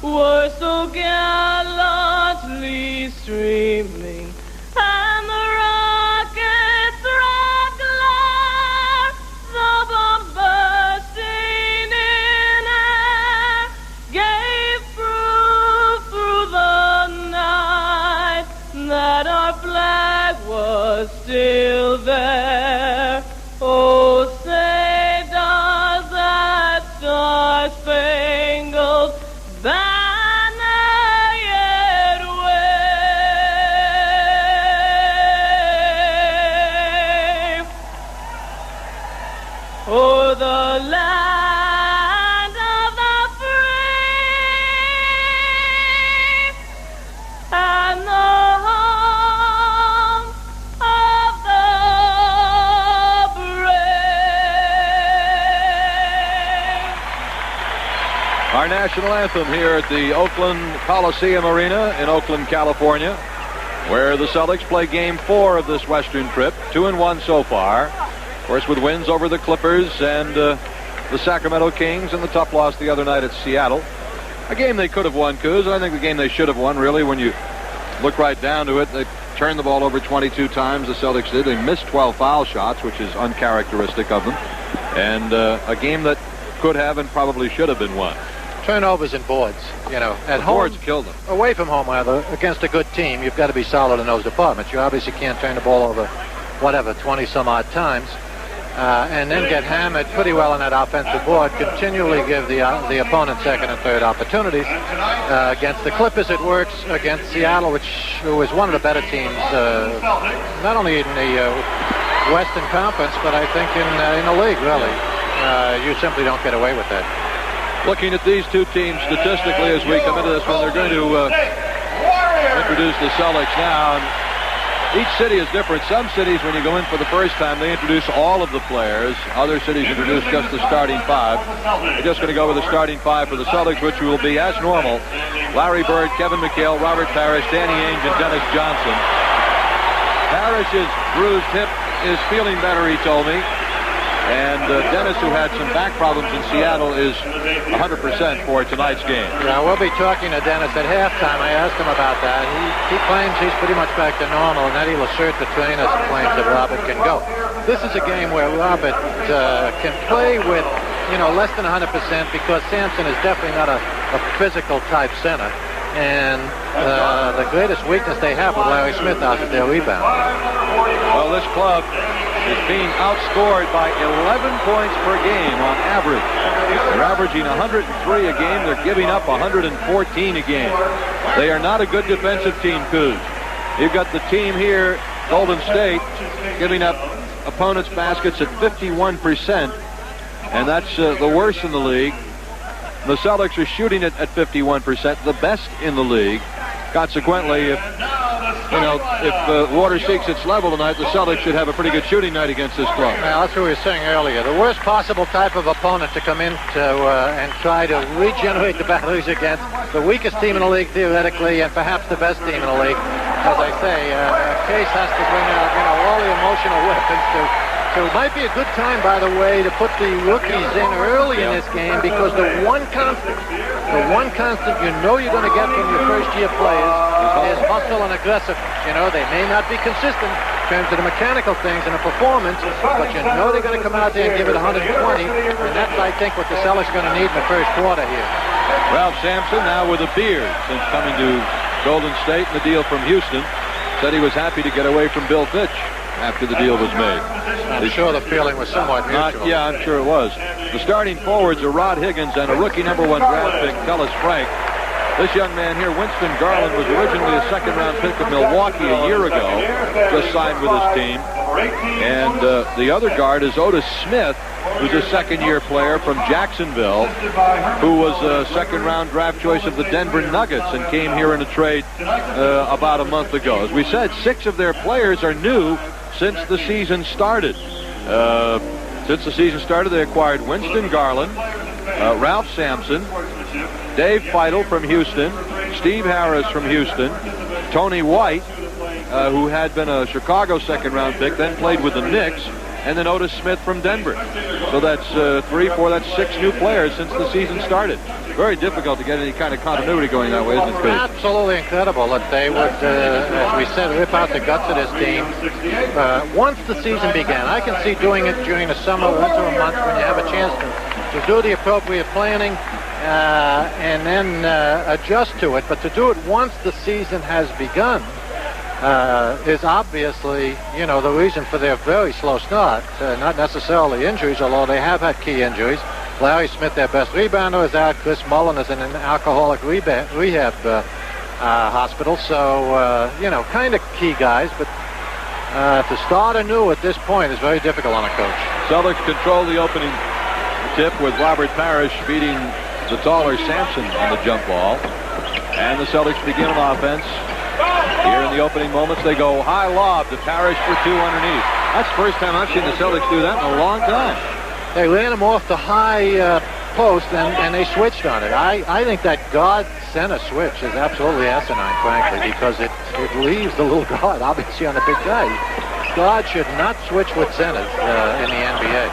were so gallantly streaming, and the rockets' red glare, the bombs bursting in air, gave proof through the night that our flag was still there. Oh, say does that star-spangled banner yet wave o'er the land of the free and the home of the brave. Our national anthem here at the Oakland Coliseum Arena in Oakland, California, where the Celtics play Game 4 of this Western trip, 2-1 so far. Of course, with wins over the Clippers and the Sacramento Kings and the tough loss the other night at Seattle. A game they could have won, Coos, and I think the game they should have won, really, when you look right down to it. They turned the ball over 22 times, the Celtics did. They missed 12 foul shots, which is uncharacteristic of them. And a game that could have and probably should have been won. Turnovers and boards, you know. At The home, boards killed them. away from home, rather, against a good team, you've got to be solid in those departments. You obviously can't turn the ball over, 20-some-odd times, and then get hammered pretty well on that offensive board, continually give the opponent second and third opportunities. Against the Clippers, it works. Against Seattle, who is one of the better teams, not only in the Western Conference, but I think in the league, really. You simply don't get away with that. Looking at these two teams statistically as we come into this one, they're going to introduce the Celtics now. And each city is different. Some cities, when you go in for the first time, they introduce all of the players. Other cities introduce just the starting five. We're just going to go with the starting five for the Celtics, which will be, as normal, Larry Bird, Kevin McHale, Robert Parrish, Danny Ainge, and Dennis Johnson. Parrish's bruised hip is feeling better, he told me. And Dennis, who had some back problems in Seattle, is 100% for tonight's game. Yeah, we'll be talking to Dennis at halftime. I asked him about that. He claims he's pretty much back to normal, and Eddie Lacerte, the trainer, claims that Robert can go. This is a game where Robert can play with, less than 100% because Sampson is definitely not a physical type center. And the greatest weakness they have with Larry Smith out is their rebound. Well, this club is being outscored by 11 points per game on average. They're averaging 103 a game. They're giving up 114 a game. They are not a good defensive team, Coos. You've got the team here, Golden State, giving up opponents' baskets at 51%, and that's the worst in the league. The Celtics are shooting it at 51%, the best in the league. Consequently, if water seeks its level tonight, the Celtics should have a pretty good shooting night against this club. Well, that's what we were saying earlier. The worst possible type of opponent to come in and try to regenerate the batteries against the weakest team in the league, theoretically, and perhaps the best team in the league. As I say, Case has to bring out, all the emotional weapons So it might be a good time, by the way, to put the rookies in early in this game because the one constant you're going to get from your first-year players is hustle and aggressiveness. They may not be consistent in terms of the mechanical things and the performance, but they're going to come out there and give it 120, and that's, I think, what the Celtics are going to need in the first quarter here. Ralph Sampson, now with a beard since coming to Golden State and the deal from Houston, said he was happy to get away from Bill Fitch after the deal was made. I'm sure the feeling was somewhat mutual. Yeah, I'm sure it was. The starting forwards are Rod Higgins and a rookie #1 draft pick, Tellis Frank. This young man here, Winston Garland, was originally a second-round pick of Milwaukee a year ago, just signed with his team. And the other guard is Otis Smith, who's a second-year player from Jacksonville, who was a second-round draft choice of the Denver Nuggets and came here in a trade about a month ago. As we said, 6 of their players are new since the season started. Since the season started, they acquired Winston Garland, Ralph Sampson, Dave Feitl from Houston, Steve Harris from Houston, Tony White, who had been a Chicago second-round pick, then played with the Knicks, and then Otis Smith from Denver. So that's 3, 4, that's 6 new players since the season started. very difficult to get any kind of continuity going that way, isn't it, Coach? Absolutely incredible that they would, as we said, rip out the guts of this team. Once the season began, I can see doing it during the summer, winter months when you have a chance to do the appropriate planning and then adjust to it. But to do it once the season has begun is obviously, the reason for their very slow start. Not necessarily injuries, although they have had key injuries. Larry Smith, their best rebounder, is out. Chris Mullen is in an alcoholic rehab hospital. So, kind of key guys. But to start anew at this point is very difficult on a coach. Celtics control the opening tip with Robert Parrish beating the taller Sampson on the jump ball. And the Celtics begin on offense. Here in the opening moments, they go high lob to Parrish for two underneath. That's the first time I've seen the Celtics do that in a long time. They ran him off the high post, and they switched on it. I think that guard center switch is absolutely asinine, frankly, because it leaves the little guard, obviously, on the big guy. Guard should not switch with centers in the NBA.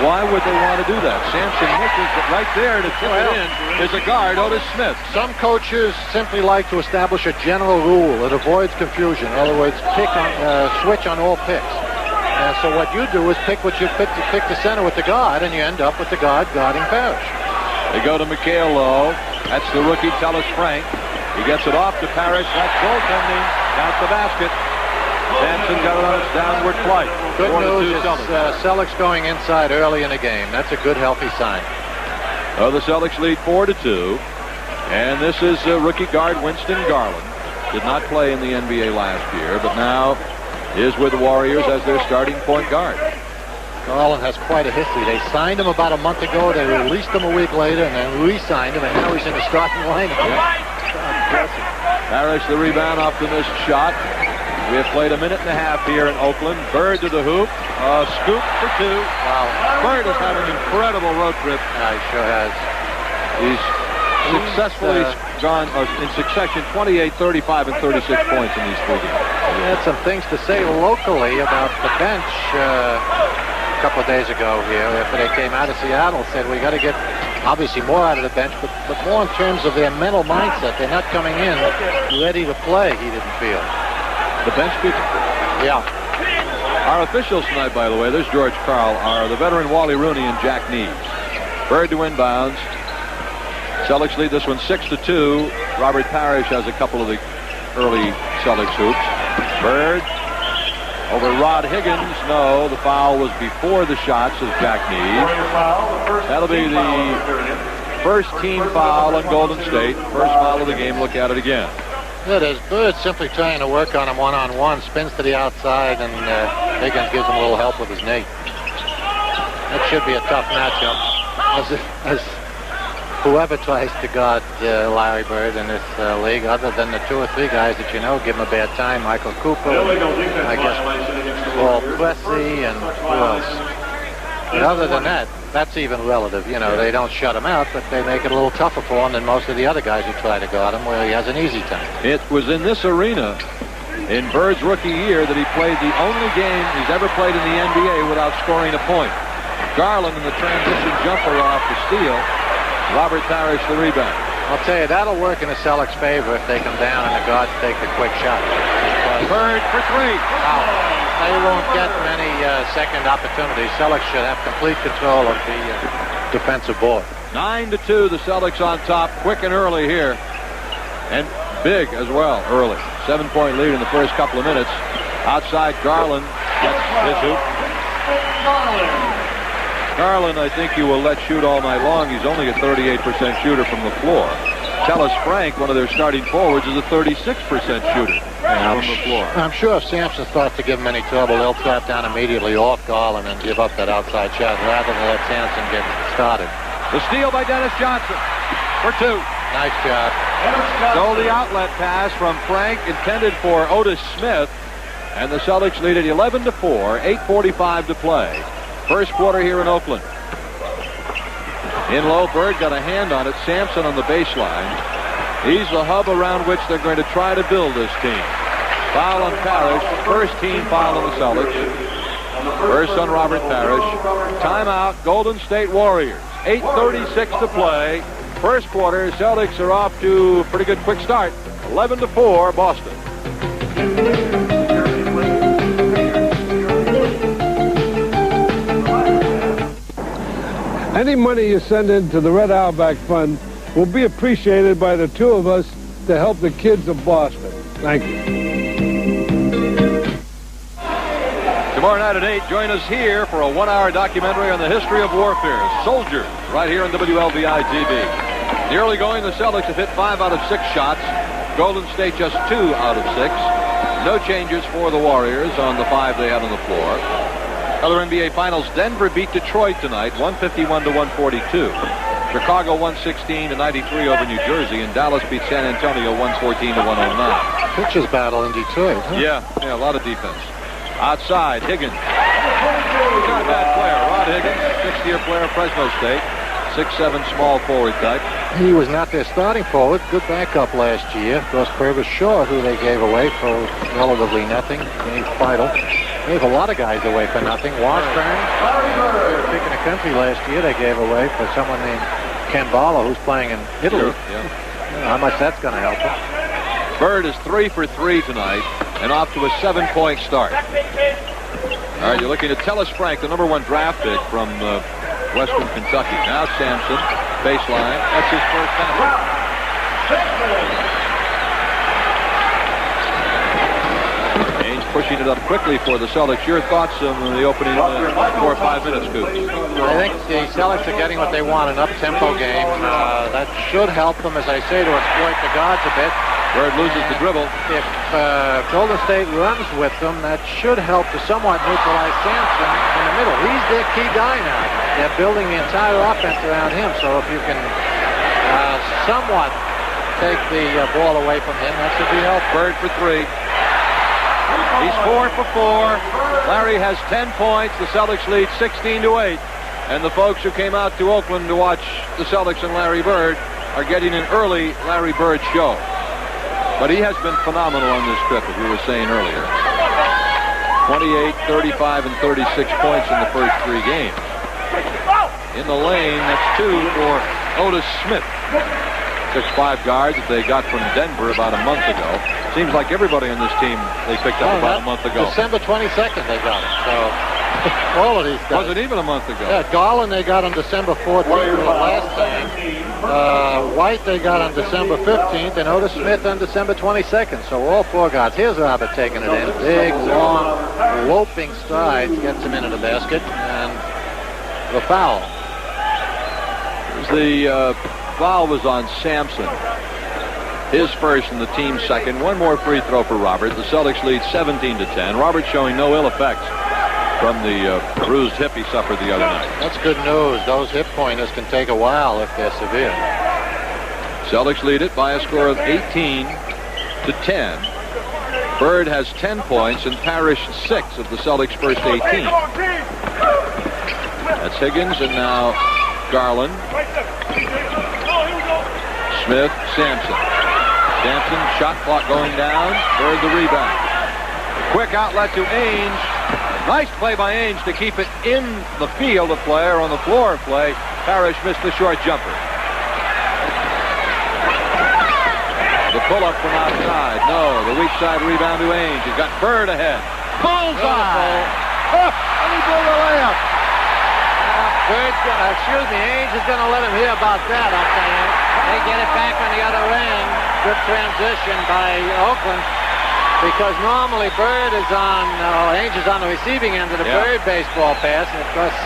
Why would they want to do that? Sampson misses, but right there to tip it in is a guard, Otis Smith. Some coaches simply like to establish a general rule that avoids confusion. In other words, switch on all picks. So what you do is pick the center with the guard, and you end up with the guard guarding Parrish. They go to Mikhail Lowe. That's the rookie, Tellis Frank. He gets it off to Parrish. That's goaltending. Count the basket. Sampson got it on its downward flight. Good news is Celtics going inside early in the game. That's a good, healthy sign. The Celtics lead 4-2. And this is rookie guard Winston Garland. Did not play in the NBA last year, but now is with the Warriors as their starting point guard. Garland has quite a history. They signed him about a month ago. They released him a week later and then re-signed him, and now he's in the starting lineup. Parrish the rebound off the missed shot. We have played a minute and a half here in Oakland. Bird to the hoop. Scoop for two. Wow. Bird has had an incredible road trip. Yeah, he sure has. He's successfully gone in succession 28, 35, and 36 points in these three games. He had some things to say locally about the bench a couple of days ago here after they came out of Seattle. Said we got to get obviously more out of the bench, but more in terms of their mental mindset. They're not coming in ready to play, he didn't feel. The bench people? Yeah. Our officials tonight, by the way, there's George Karl, are the veteran Wally Rooney and Jack Neves. Bird to inbounds. Celtics lead this one 6-2. Robert Parrish has a couple of the early Celtics hoops. Bird over Rod Higgins. No, the foul was before the shots of Jack Neves. That'll be the first team foul on Golden State. First foul of the game. Look at it again. It is. Bird simply trying to work on him one-on-one. Spins to the outside, and Higgins gives him a little help with his knee. That should be a tough matchup. As whoever tries to guard Larry Bird in this league, other than the two or three guys that give him a bad time. Michael Cooper, I guess Paul Pressey, and who else? But other than that, that's even relative. They don't shut him out, but they make it a little tougher for him than most of the other guys who try to guard him, where he has an easy time. It was in this arena in Bird's rookie year that he played the only game he's ever played in the NBA without scoring a point. Garland in the transition jumper off the steal. Robert Parrish the rebound. I'll tell you, that'll work in the Celtics' favor if they come down and the guards take the quick shot. Bird for three. Wow. They won't get many second opportunities. Celtics should have complete control of the defensive board. 9-2, the Celtics on top, quick and early here. And big as well, early. 7-point lead in the first couple of minutes. Outside, Garland gets his hoop. Garland, I think you will let shoot all night long. He's only a 38% shooter from the floor. Tellis Frank, one of their starting forwards, is a 36% shooter from the floor. I'm sure if Sampson starts to give him any trouble, they'll trap down immediately off Garland and give up that outside shot rather than let Sampson get started. The steal by Dennis Johnson for two. Nice job. So the outlet pass from Frank intended for Otis Smith, and the Celtics lead at 11-4, 8:45 to play. First quarter here in Oakland. In low, Bird got a hand on it. Sampson on the baseline. He's the hub around which they're going to try to build this team. Foul on Parrish. First team foul on the Celtics. First on Robert Parrish. Timeout, Golden State Warriors. 8:36 to play. First quarter, Celtics are off to a pretty good quick start. 11-4, Boston. Any money you send into the Red Auerbach Fund will be appreciated by the two of us to help the kids of Boston. Thank you. Tomorrow night at 8, join us here for a 1-hour documentary on the history of warfare. Soldiers, right here on WLVI TV. The early going, the Celtics have hit 5 out of 6 shots. Golden State just 2 out of 6. No changes for the Warriors on the 5 they had on the floor. Other NBA Finals, Denver beat Detroit tonight, 151-142. Chicago 116-93 over New Jersey, and Dallas beat San Antonio 114-109. Pitcher's battle in Detroit. Huh? Yeah, a lot of defense. Outside, Higgins. He's not a bad player. Rod Higgins, 6th-year player, Fresno State. 6'7", small forward type. He was not their starting forward. Good backup last year. Of course, Purvis Shaw, who they gave away for relatively nothing. Gave Feidel. Gave a lot of guys away for nothing. Washburn, pick in the country last year, they gave away for someone named Ken Barlow, who's playing in Italy. Yeah. I don't know how much that's going to help him. Bird is 3 for 3 tonight and off to a 7-point start. All right, you're looking at Tellis Frank, the #1 draft pick from Western Kentucky. Now Sampson, baseline. That's his first basket. Ainge pushing it up quickly for the Celtics. Your thoughts on the opening 4 or 5 minutes, Coop? I think the Celtics are getting what they want, an up-tempo game. That should help them, as I say, to exploit the guards a bit. Bird loses the dribble. If Golden State runs with them, that should help to somewhat neutralize Sampson in the middle. He's their key guy now. They're building the entire offense around him, so if you can somewhat take the ball away from him, that should be helpful. Bird for 3. He's 4 for 4. Larry has 10 points. The Celtics lead 16-8. And the folks who came out to Oakland to watch the Celtics and Larry Bird are getting an early Larry Bird show. But he has been phenomenal on this trip, as we were saying earlier. 28, 35, and 36 points in the first 3 games. In the lane, that's 2 for Otis Smith. 6'5" guard that they got from Denver about a month ago. Seems like everybody on this team they picked up about a month ago. December 22nd they got it. So all of these guys. Wasn't even a month ago. Yeah, Garland they got on December 14th the last time. White they got on December 15th, and Otis Smith on December 22nd. So all 4 guards. Here's Robert taking it in. Big, long, loping strides, gets him into the basket, and the foul. The foul was on Sampson. His first and the team's second. One more free throw for Robert. The Celtics lead 17-10. Robert showing no ill effects from the bruised hip he suffered the other night. That's good news. Those hip pointers can take a while if they're severe. Celtics lead it by a score of 18-10. Bird has 10 points and Parrish 6 of the Celtics' first 18. That's Higgins and now Garland. Smith, Sampson. Sampson, shot clock going down. Bird the rebound. Quick outlet to Ainge. Nice play by Ainge to keep it in the field of play or on the floor of play. Parrish missed the short jumper. The pull-up from outside. No, the weak side rebound to Ainge. He's got Bird ahead. Bullseye! And he blew the layup. Ainge is going to let him hear about that, I'll tell you. They get it back on the other end. Good transition by Oakland. Because normally Bird is on, Ainge is on the receiving end of the Bird baseball pass. And of course,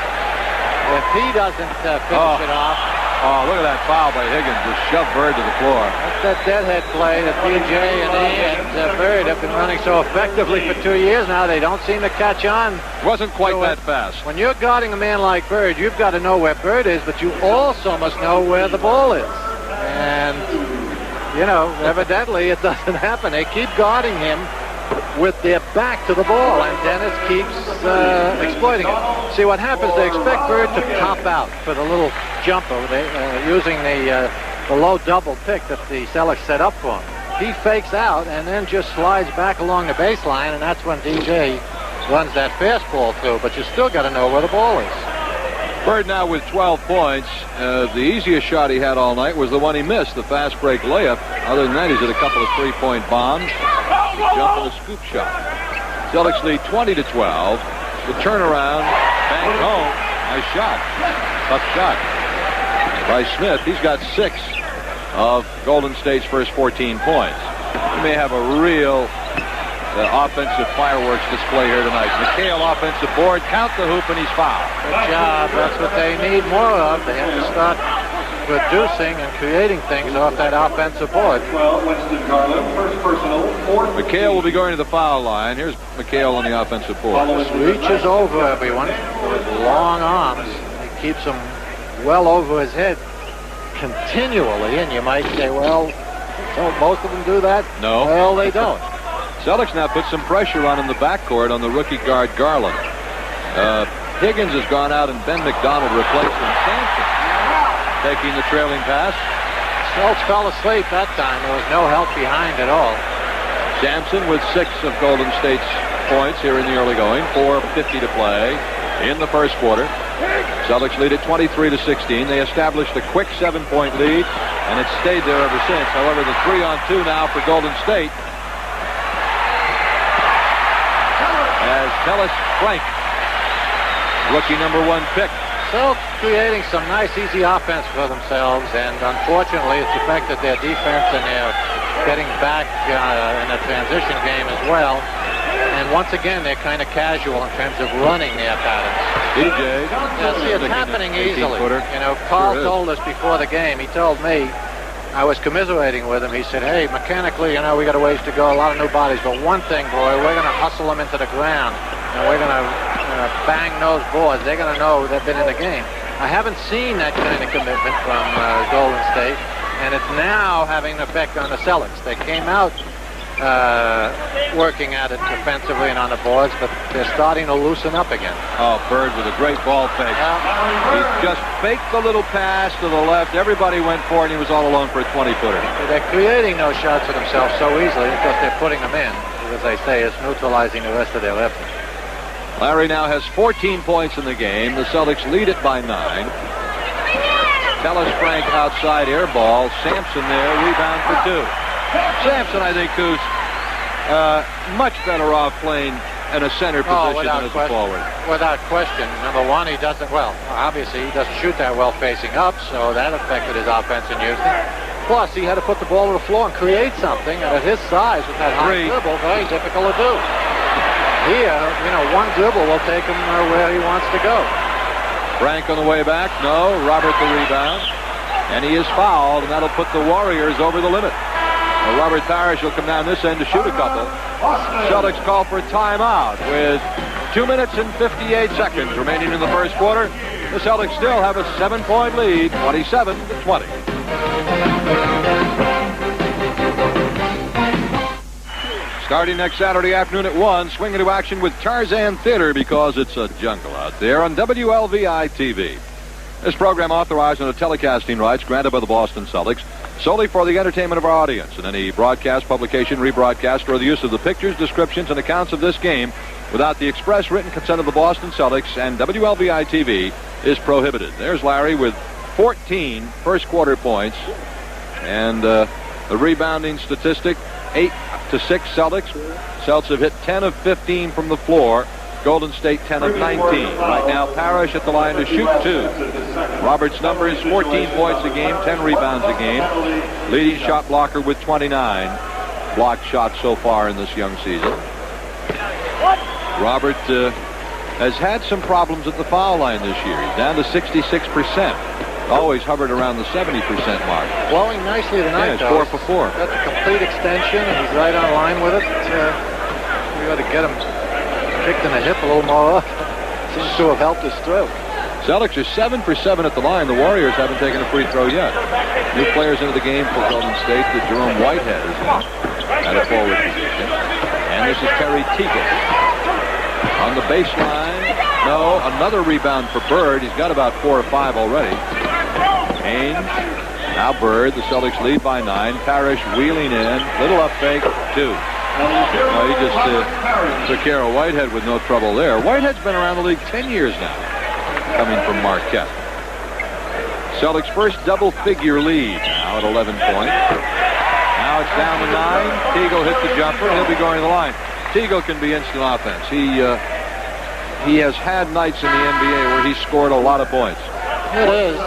if he doesn't finish it off. Oh, look at that foul by Higgins. Just shoved Bird to the floor. That's that deadhead play that BJ and he and Bird have been running so effectively for 2 years now. They don't seem to catch on. Wasn't quite that fast. When you're guarding a man like Bird, you've got to know where Bird is, but you also must know where the ball is. And, you know, evidently it doesn't happen. They keep guarding him with their back to the ball, and Dennis keeps exploiting it. See, what happens, they expect Bird to top out for the little jumper, using the low double pick that the Celtics set up for him. He fakes out and then just slides back along the baseline, and that's when DJ runs that fastball through, but you still got to know where the ball is. Bird now with 12 points. The easiest shot he had all night was the one he missed, the fast break layup. Other than that, he's hit a couple of three-point bombs, a jump and a scoop shot. Celtics lead 20-12. The turnaround, banked home. Nice shot. Tough shot by Smith. He's got 6 of Golden State's first 14 points. He may have a real offensive fireworks display here tonight. McHale offensive board, count the hoop, and he's fouled. Good job. That's what they need more of. They have to start producing and creating things off that offensive board. McHale will be going to the foul line. Here's McHale on the offensive board. Just reaches over everyone with long arms. He keeps them well over his head continually, and you might say, well, don't most of them do that? No. Well, they don't. Celtics now put some pressure on in the backcourt on the rookie guard Garland. Higgins has gone out and Ben McDonald replaced him. Sampson taking the trailing pass. Celtics fell asleep that time. There was no help behind at all. Sampson with 6 of Golden State's points here in the early going. 4:50 to play in the first quarter. Celtics lead at 23-16. They established a quick 7-point lead, and it's stayed there ever since. However, the 3-on-2 now for Golden State. As Tellis Frank, rookie number 1 pick. So creating some nice, easy offense for themselves, and unfortunately, it's affected their defense, and they're getting back in a transition game as well. And once again, they're kind of casual in terms of running their patterns. DJ. Yeah, see, it's happening easily. You know, Carl told us before the game. He told me, I was commiserating with him. He said, hey, mechanically, you know, we got a ways to go, a lot of new bodies. But one thing, boy, we're going to hustle them into the ground. And we're going to bang those boards. They're going to know they've been in the game. I haven't seen that kind of commitment from Golden State. And it's now having an effect on the Celtics. They came out working at it defensively and on the boards, but they're starting to loosen up again. Oh, Bird with a great ball fake. He just faked the little pass to the left. Everybody went for it, and he was all alone for a 20-footer. They're creating those shots for themselves so easily because they're putting them in. As I say, it's neutralizing the rest of their effort. Larry now has 14 points in the game. The Celtics lead it by 9. Tellis Frank outside air ball. Sampson there, rebound for 2. Sampson, I think, who's much better off playing in a center position than as a forward. Without question. Number 1, he doesn't, well, obviously he doesn't shoot that well facing up, so that affected his offense in Houston. Plus, he had to put the ball to the floor and create something, and at his size, with that high dribble, very difficult to do. Here, you know, one dribble will take him where he wants to go. Frank on the way back. No. Robert the rebound. And he is fouled, and that'll put the Warriors over the limit. Well, Robert Parrish will come down this end to shoot a couple. Celtics call for timeout with 2 minutes and 58 seconds remaining in the first quarter. The Celtics still have a 7-point lead, 27-20. Starting next Saturday afternoon at 1, swing into action with Tarzan Theater because it's a jungle out there on WLVI-TV. This program authorized under telecasting rights granted by the Boston Celtics solely for the entertainment of our audience, and any broadcast, publication, rebroadcast, or the use of the pictures, descriptions, and accounts of this game without the express written consent of the Boston Celtics and WLVI-TV is prohibited. There's Larry with 14 first quarter points, and the rebounding statistic, 8-6 Celtics. Celtics have hit 10 of 15 from the floor. Golden State 10 of 19. Right now, Parrish at the line to shoot 2. Robert's number is 14 points a game, 10 rebounds a game. Leading shot blocker with 29 blocked shots so far in this young season. Robert has had some problems at the foul line this year. He's down to 66%. Always hovered around the 70% mark. Blowing nicely tonight, yeah, 4 for 4. That's a complete extension, and he's right on line with it. We got to get him kicked in the hip a little more. Seems to have helped us through. Celtics are 7 for 7 at the line. The Warriors haven't taken a free throw yet. New players into the game for Golden State. That Jerome Whitehead is at a forward position. And this is Terry Teagle. On the baseline. No, another rebound for Bird. He's got about 4 or 5 already. Haynes. Now Bird. The Celtics lead by 9. Parrish wheeling in. Little up fake. 2. He just took care of Whitehead with no trouble there. Whitehead's been around the league 10 years now. coming from Marquette. Celtics' first double-figure lead now at 11 points. Now it's down to 9. Teagle hit the jumper, and he'll be going to the line. Teagle can be instant offense. He has had nights in the NBA where he scored a lot of points. It is.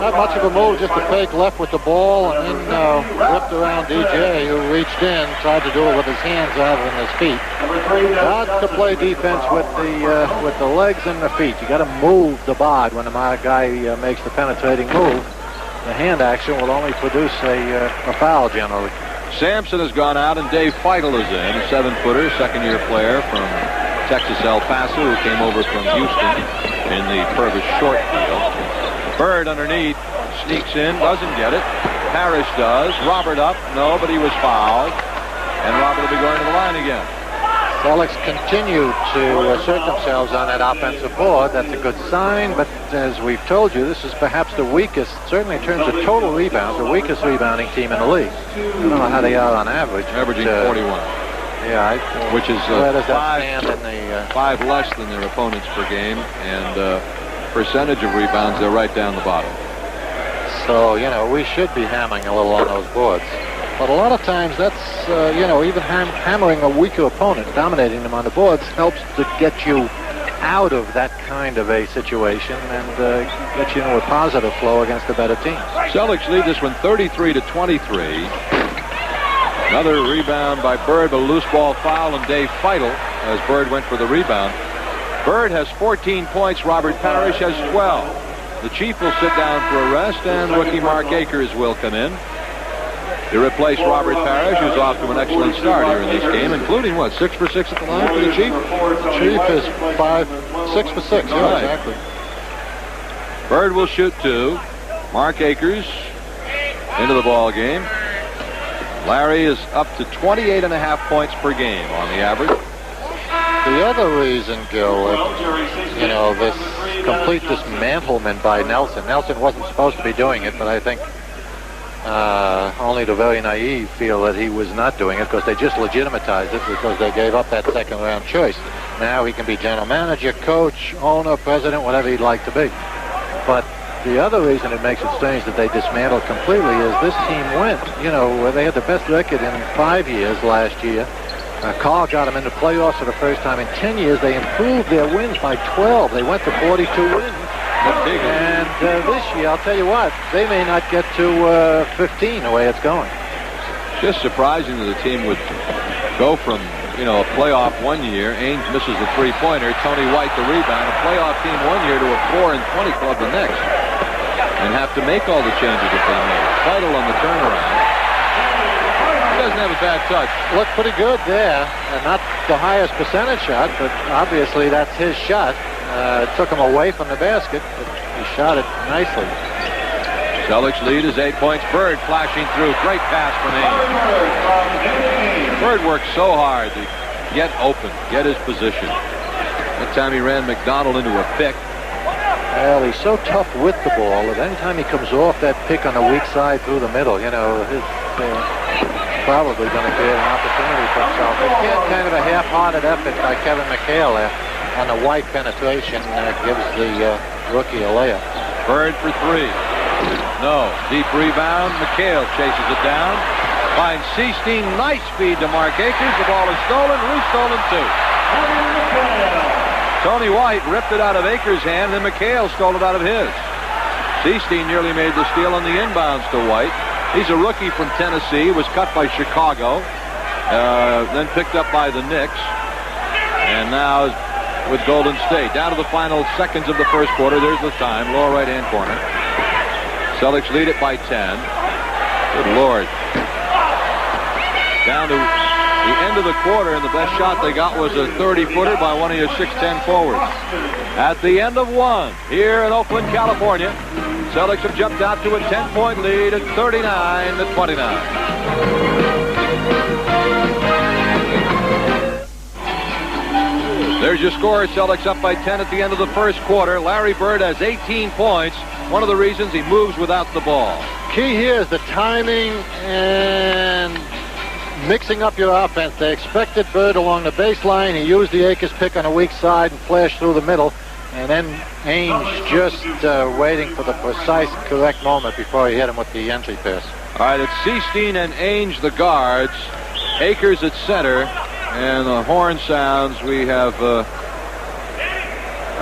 Not much of a move, just a fake left with the ball, and then whipped around DJ, who reached in, tried to do it with his hands rather than his feet. Got to play defense with the legs and the feet. You got to move the bod when the guy makes the penetrating move. The hand action will only produce a foul generally. Sampson has gone out, and Dave Feitel is in, a 7-footer, second-year player from Texas El Paso, who came over from Houston in the Purvis short deal. Bird underneath, sneaks in, doesn't get it. Parrish does. Robert up, no, but he was fouled. And Robert will be going to the line again. Celtics continue to assert themselves on that offensive board. That's a good sign, but as we've told you, this is perhaps the weakest, certainly in terms of total rebounds, the weakest rebounding team in the league. I don't know how they are on average. Averaging 41. Yeah, which is where does that stand in the 5 less than their opponents per game, and percentage of rebounds, they're right down the bottom. So, we should be hammering a little on those boards. But a lot of times that's, even hammering a weaker opponent, dominating them on the boards, helps to get you out of that kind of a situation and get you into a positive flow against the better teams. Celtics lead this one 33-23. Another rebound by Bird, but a loose ball foul, and Dave Feitel as Bird went for the rebound. Bird has 14 points. Robert Parrish has 12. The Chief will sit down for a rest, and rookie Mark Akers will come in to replace Robert Parrish, who's off to an excellent start here in this game, including, 6 for 6 at the line for the Chief? The Chief is 6 for 6. Yeah, right. Exactly. Bird will shoot 2. Mark Akers into the ball game. Larry is up to 28.5 points per game on the average. The other reason, Gil, this complete dismantlement by Nelson. Nelson wasn't supposed to be doing it, but I think only the very naive feel that he was not doing it because they just legitimatized it because they gave up that second-round choice. Now he can be general manager, coach, owner, president, whatever he'd like to be. But the other reason it makes it strange that they dismantled completely is this team went, they had the best record in 5 years last year. Carl got them into playoffs for the first time in 10 years. They improved their wins by 12. They went to 42 wins. And this year, I'll tell you what, they may not get to 15 the way it's going. Just surprising that the team would go from, a playoff one year. Ainge misses the three-pointer. Tony White the rebound. A playoff team one year to a 4-20 club the next. And have to make all the changes that they made. Feitel on the turnaround. He doesn't have a bad touch. Looked pretty good there. And not the highest percentage shot, but obviously that's his shot. It took him away from the basket, but he shot it nicely. Celtics lead is 8 points. Bird flashing through. Great pass from Ainge. Bird worked so hard to get open, get his position. That time he ran McDonald into a pick. Well, he's so tough with the ball that anytime he comes off that pick on the weak side through the middle, he's probably going to create an opportunity for himself. It's kind of a half-hearted effort by Kevin McHale there on the White penetration gives the rookie a layup. Bird for 3. No. Deep rebound. McHale chases it down. Finds Seasteen. Nice feed to Mark Akers. The ball is stolen. Who's stolen too? Tony White ripped it out of Akers' hand, and McHale stole it out of his. Seasteen nearly made the steal on the inbounds to White. He's a rookie from Tennessee. Was cut by Chicago. Then picked up by the Knicks. And now with Golden State. Down to the final seconds of the first quarter. There's the time. Lower right-hand corner. Celtics lead it by 10. Good Lord. Down to the end of the quarter, and the best shot they got was a 30-footer by one of your 6'10 forwards. At the end of one, here in Oakland, California, Celtics have jumped out to a 10-point lead at 39-29. There's your score. Celtics up by 10 at the end of the first quarter. Larry Bird has 18 points. One of the reasons he moves without the ball. Key here is the timing and mixing up your offense. They expected Bird along the baseline. He used the Akers pick on a weak side and flashed through the middle. And then Ainge just waiting for the precise, correct moment before he hit him with the entry pass. All right, it's Seestein and Ainge, the guards. Akers at center. And the horn sounds. We have, I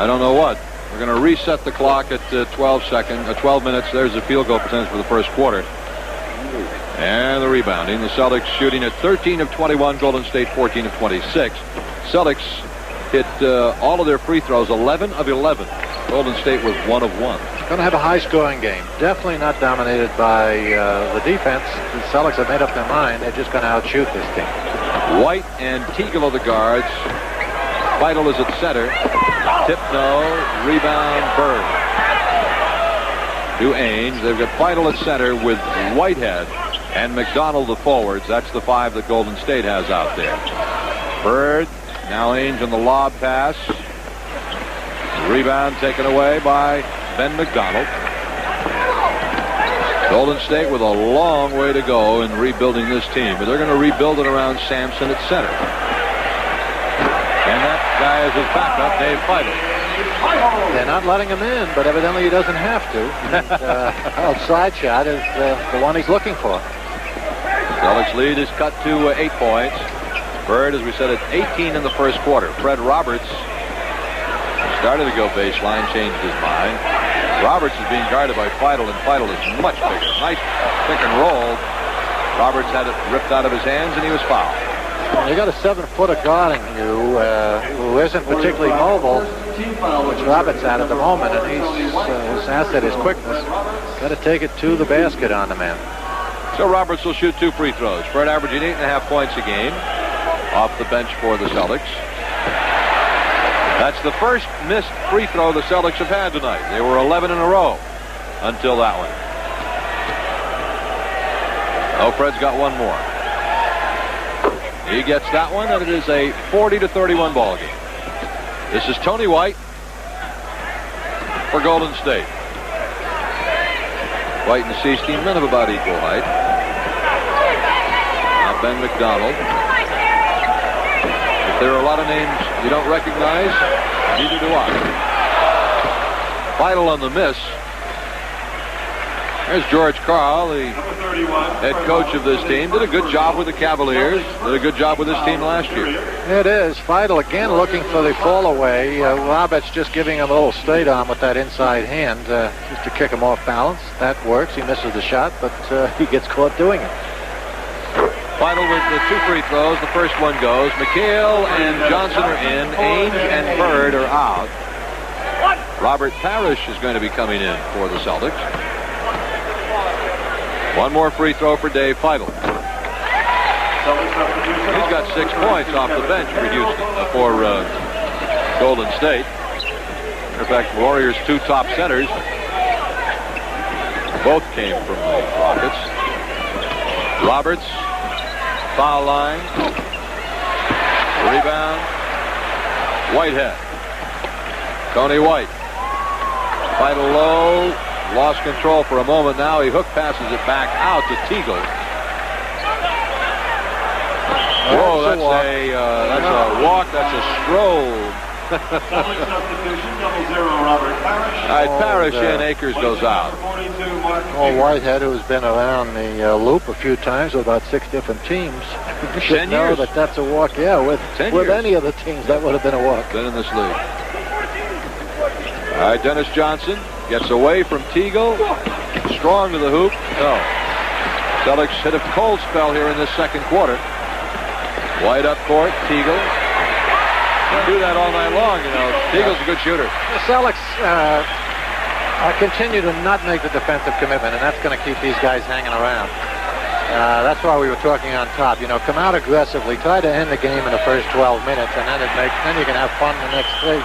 don't know what. We're going to reset the clock at 12 minutes. There's the field goal percentage for the first quarter. And the rebounding. The Celtics shooting at 13 of 21. Golden State 14 of 26. Celtics hit all of their free throws, 11 of 11. Golden State was 1 of 1. Going to have a high-scoring game. Definitely not dominated by the defense. The Celtics have made up their mind. They're just going to outshoot this team. White and Teagle are the guards. Vital is at center. Tip no. Rebound Bird. To Ainge. They've got Vital at center with Whitehead and McDonald the forwards. That's the 5 that Golden State has out there. Bird. Now Ainge on the lob pass. Rebound taken away by Ben McDonald. Golden State with a long way to go in rebuilding this team, but they're going to rebuild it around Sampson at center. And that guy is his backup, Dave Feigl. They're not letting him in, but evidently he doesn't have to. Outside shot is the one he's looking for. Celtics lead is cut to 8 points. Bird, as we said, at 18 in the first quarter. Fred Roberts started to go baseline, changed his mind. Roberts is being guarded by Feigl, and Feigl is much bigger. Nice pick and roll. Roberts had it ripped out of his hands, and he was fouled. Well, you got a 7-footer guarding you who isn't particularly mobile, which Roberts at the moment, and his asset is quickness. Got to take it to the basket on the man. So Roberts will shoot 2 free throws. Fred averaging 8.5 points a game off the bench for the Celtics. That's the first missed free throw the Celtics have had tonight. They were 11 in a row until that one. Oh, Fred's got one more. He gets that one, and it is a 40-31 ball game. This is Tony White for Golden State. White and Seestein, men of about equal height. Now Ben McDonald. If there are a lot of names you don't recognize, neither do I. Vital on the miss. There's George Karl, the head coach of this team. Did a good job with the Cavaliers. Did a good job with this team last year. It is. Feigl again looking for the fall away. Roberts just giving him a little straight arm with that inside hand just to kick him off balance. That works. He misses the shot, but he gets caught doing it. Feigl with the 2 free throws. The first one goes. McHale and Johnson are in. Ainge and Bird are out. Robert Parrish is going to be coming in for the Celtics. One more free throw for Dave Feigl. He's got 6 points off the bench for Houston, for Golden State. In fact, Warriors' 2 top centers both came from the Rockets. Roberts, foul line, rebound, Whitehead. Tony White. Feigl low. Lost control for a moment. Now he hook passes it back out to Teagle. Whoa, that's a walk. That's a stroll. All right, Parrish and Akers goes out. Well, Whitehead, who's been around the loop a few times with about 6 different teams, should know that that's a walk. Yeah, with any of the teams, that would have been a walk. Been in this league. All right, Dennis Johnson gets away from Teagle. Strong to the hoop. No. Celtics hit a cold spell here in this second quarter. White up court. Teagle. Do that all night long, you know. Teagle's a good shooter. The Celtics continue to not make the defensive commitment, and that's going to keep these guys hanging around. That's why we were talking on top. You know, come out aggressively. Try to end the game in the first 12 minutes, and then you can have fun the next 3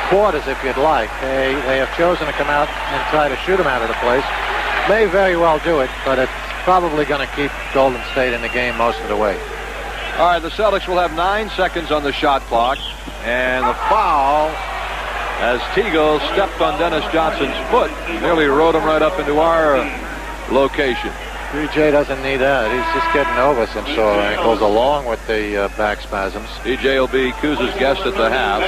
quarters if you'd like. They have chosen to come out and try to shoot them out of the place. May very well do it, but it's probably going to keep Golden State in the game most of the way. All right, the Celtics will have 9 seconds on the shot clock, and the foul as Teagle stepped on Dennis Johnson's foot, nearly rode him right up into our location. DJ doesn't need that. He's just getting over some sore ankles along with the back spasms. DJ will be Kuz's guest at the half.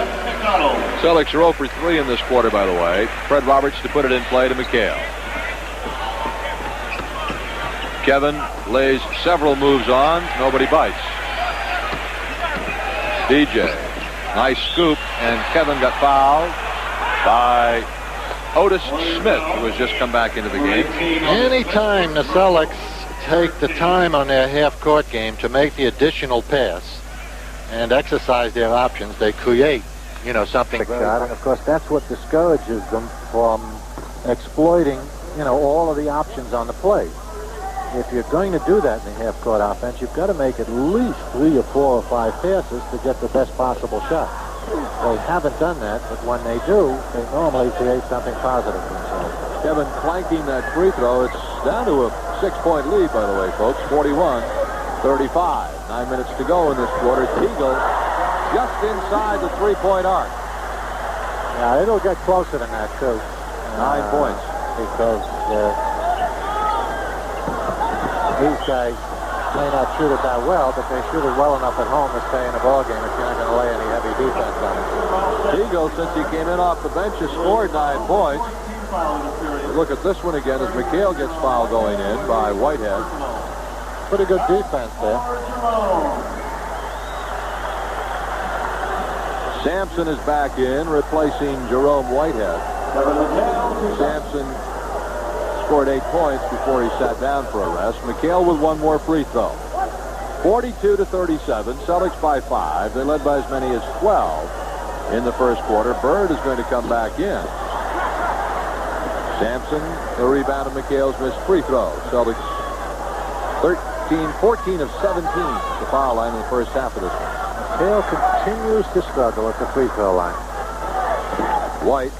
Celtics are 0 for 3 in this quarter, by the way. Fred Roberts to put it in play to McHale. Kevin lays several moves on. Nobody bites. DJ. Nice scoop, and Kevin got fouled by Otis Smith, who has just come back into the game. Anytime the Celtics take the time on their half-court game to make the additional pass and exercise their options, they create, something. And of course, that's what discourages them from exploiting, all of the options on the play. If you're going to do that in the half-court offense, you've got to make at least 3 or 4 or 5 passes to get the best possible shot. They haven't done that, but when they do, they normally create something positive for themselves. Kevin clanking that free throw. It's down to a 6-point lead, by the way, folks. 41-35. 9 minutes to go in this quarter. Teagle just inside the 3-point arc. Yeah, it'll get closer than that, too. 9 points. Because these guys may not shoot it that well, but they shoot it well enough at home to stay in the ballgame if you're not going to lay any heavy defense on it. Teagle, since he came in off the bench, has scored 9 points. Look at this one again as McHale gets foul going in by Whitehead. Pretty good defense there. Sampson is back in, replacing Jerome Whitehead. Sampson scored 8 points before he sat down for a rest. McHale with 1 more free throw. 42-37. Celtics by 5. They led by as many as 12 in the first quarter. Bird is going to come back in. Sampson, the rebound of McHale's missed free throw. Celtics 14 of 17 at the foul line in the first half of this one. McHale continues to struggle at the free throw line. White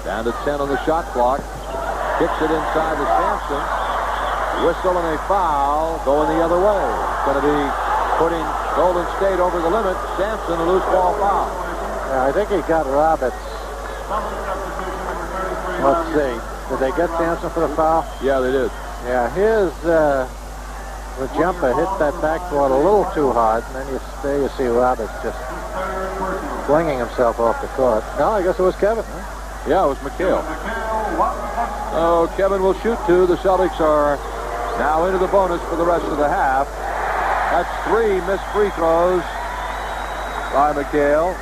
down to 10 on the shot clock. Kicks it inside to Sampson. Whistle and a foul going the other way. Going to be putting Golden State over the limit. Sampson, a loose ball foul. Yeah, I think he got Roberts. Let's see. Did they get Sampson for the foul? Yeah, they did. Yeah, here's the jumper hit that backboard a little too hard, and then you see Roberts just flinging himself off the court. No, I guess it was Kevin. Huh? Yeah, it was McHale. Oh, Kevin will shoot 2. The Celtics are now into the bonus for the rest of the half. That's 3 missed free throws by McHale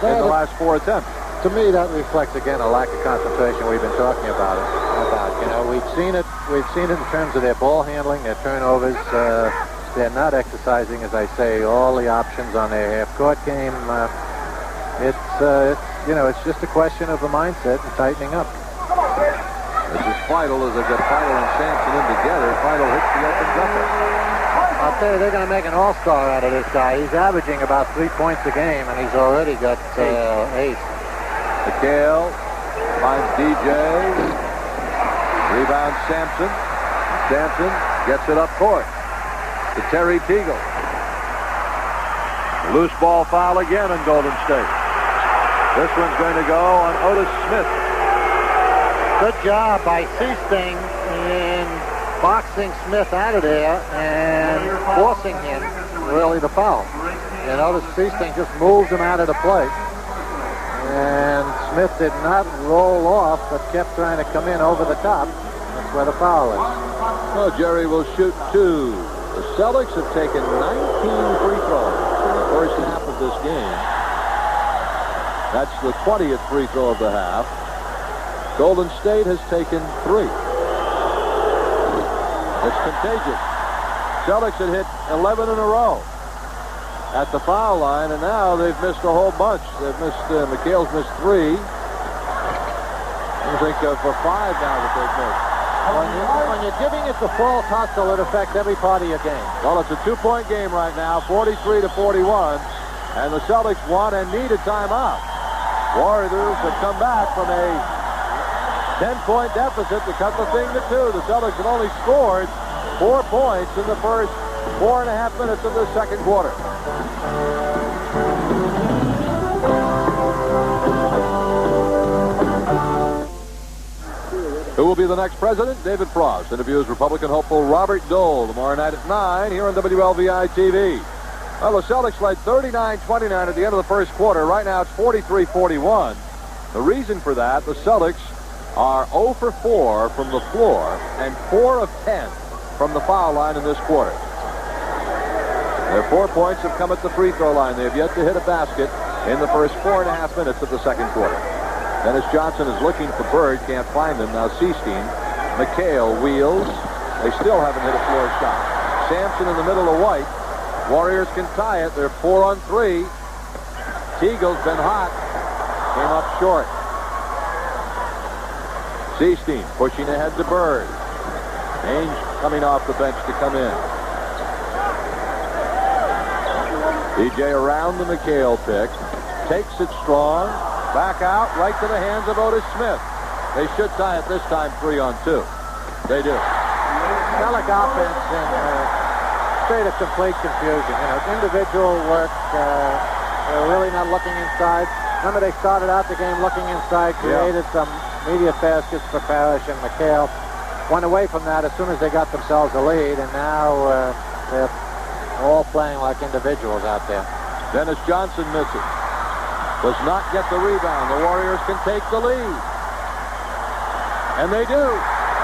in the last 4 attempts. To me, that reflects again a lack of concentration we've been talking about. We've seen it in terms of their ball handling, their turnovers. They're not exercising, as I say, all the options on their half-court game. It's just a question of the mindset and tightening up. This is Feidel as they get Feidel and Sampson in together. Feidel hits the open jumper. I'll tell you, they're going to make an all-star out of this guy. He's averaging about 3 points a game, and he's already got 8. McHale finds DJ. Rebound Sampson. Sampson gets it up court to Terry Teagle. Loose ball foul again in Golden State. This one's going to go on Otis Smith. Good job by Seasting in boxing Smith out of there and forcing him really to foul. And Otis Seasting just moves him out of the play. And Smith did not roll off, but kept trying to come in over the top. That's where the foul is. Well, Jerry will shoot 2. The Celtics have taken 19 free throws in the first half of this game. That's the 20th free throw of the half. Golden State has taken 3. It's contagious. Celtics had hit 11 in a row at the foul line, and now they've missed a whole bunch. They've missed, McHale's missed 3. I think of 5 now that they've missed. When you're giving it the false hustle, it affects every part of your game. Well, it's a 2-point game right now, 43-41, and the Celtics want and need a timeout. Warriors have come back from a 10-point deficit to cut the thing to 2. The Celtics have only scored 4 points in the first 4.5 minutes of the second quarter. Who will be the next president? David Frost interviews Republican hopeful Robert Dole tomorrow night at 9 here on WLVI TV. Well, the Celtics led 39-29 at the end of the first quarter. Right now it's 43-41. The reason for that, the Celtics are 0 for 4 from the floor and 4 of 10 from the foul line in this quarter. Their 4 points have come at the free throw line. They have yet to hit a basket in the first 4.5 minutes of the second quarter. Dennis Johnson is looking for Bird, can't find him. Now Seestein, McHale wheels. They still haven't hit a floor shot. Sampson in the middle of White. Warriors can tie it. They're 4 on 3. Teagle's been hot. Came up short. Seestein pushing ahead to Bird. Ainge coming off the bench to come in. DJ around the McHale pick. Takes it strong. Back out right to the hands of Otis Smith. They should tie it this time 3 on 2. They do. Celtic offense in state of complete confusion. You know, individual work. They're really not looking inside. Remember, they started out the game looking inside, created some immediate baskets for Parrish and McHale. Went away from that as soon as they got themselves a lead, and now they're all playing like individuals out there. Dennis Johnson misses. Does not get the rebound. The Warriors can take the lead. And they do.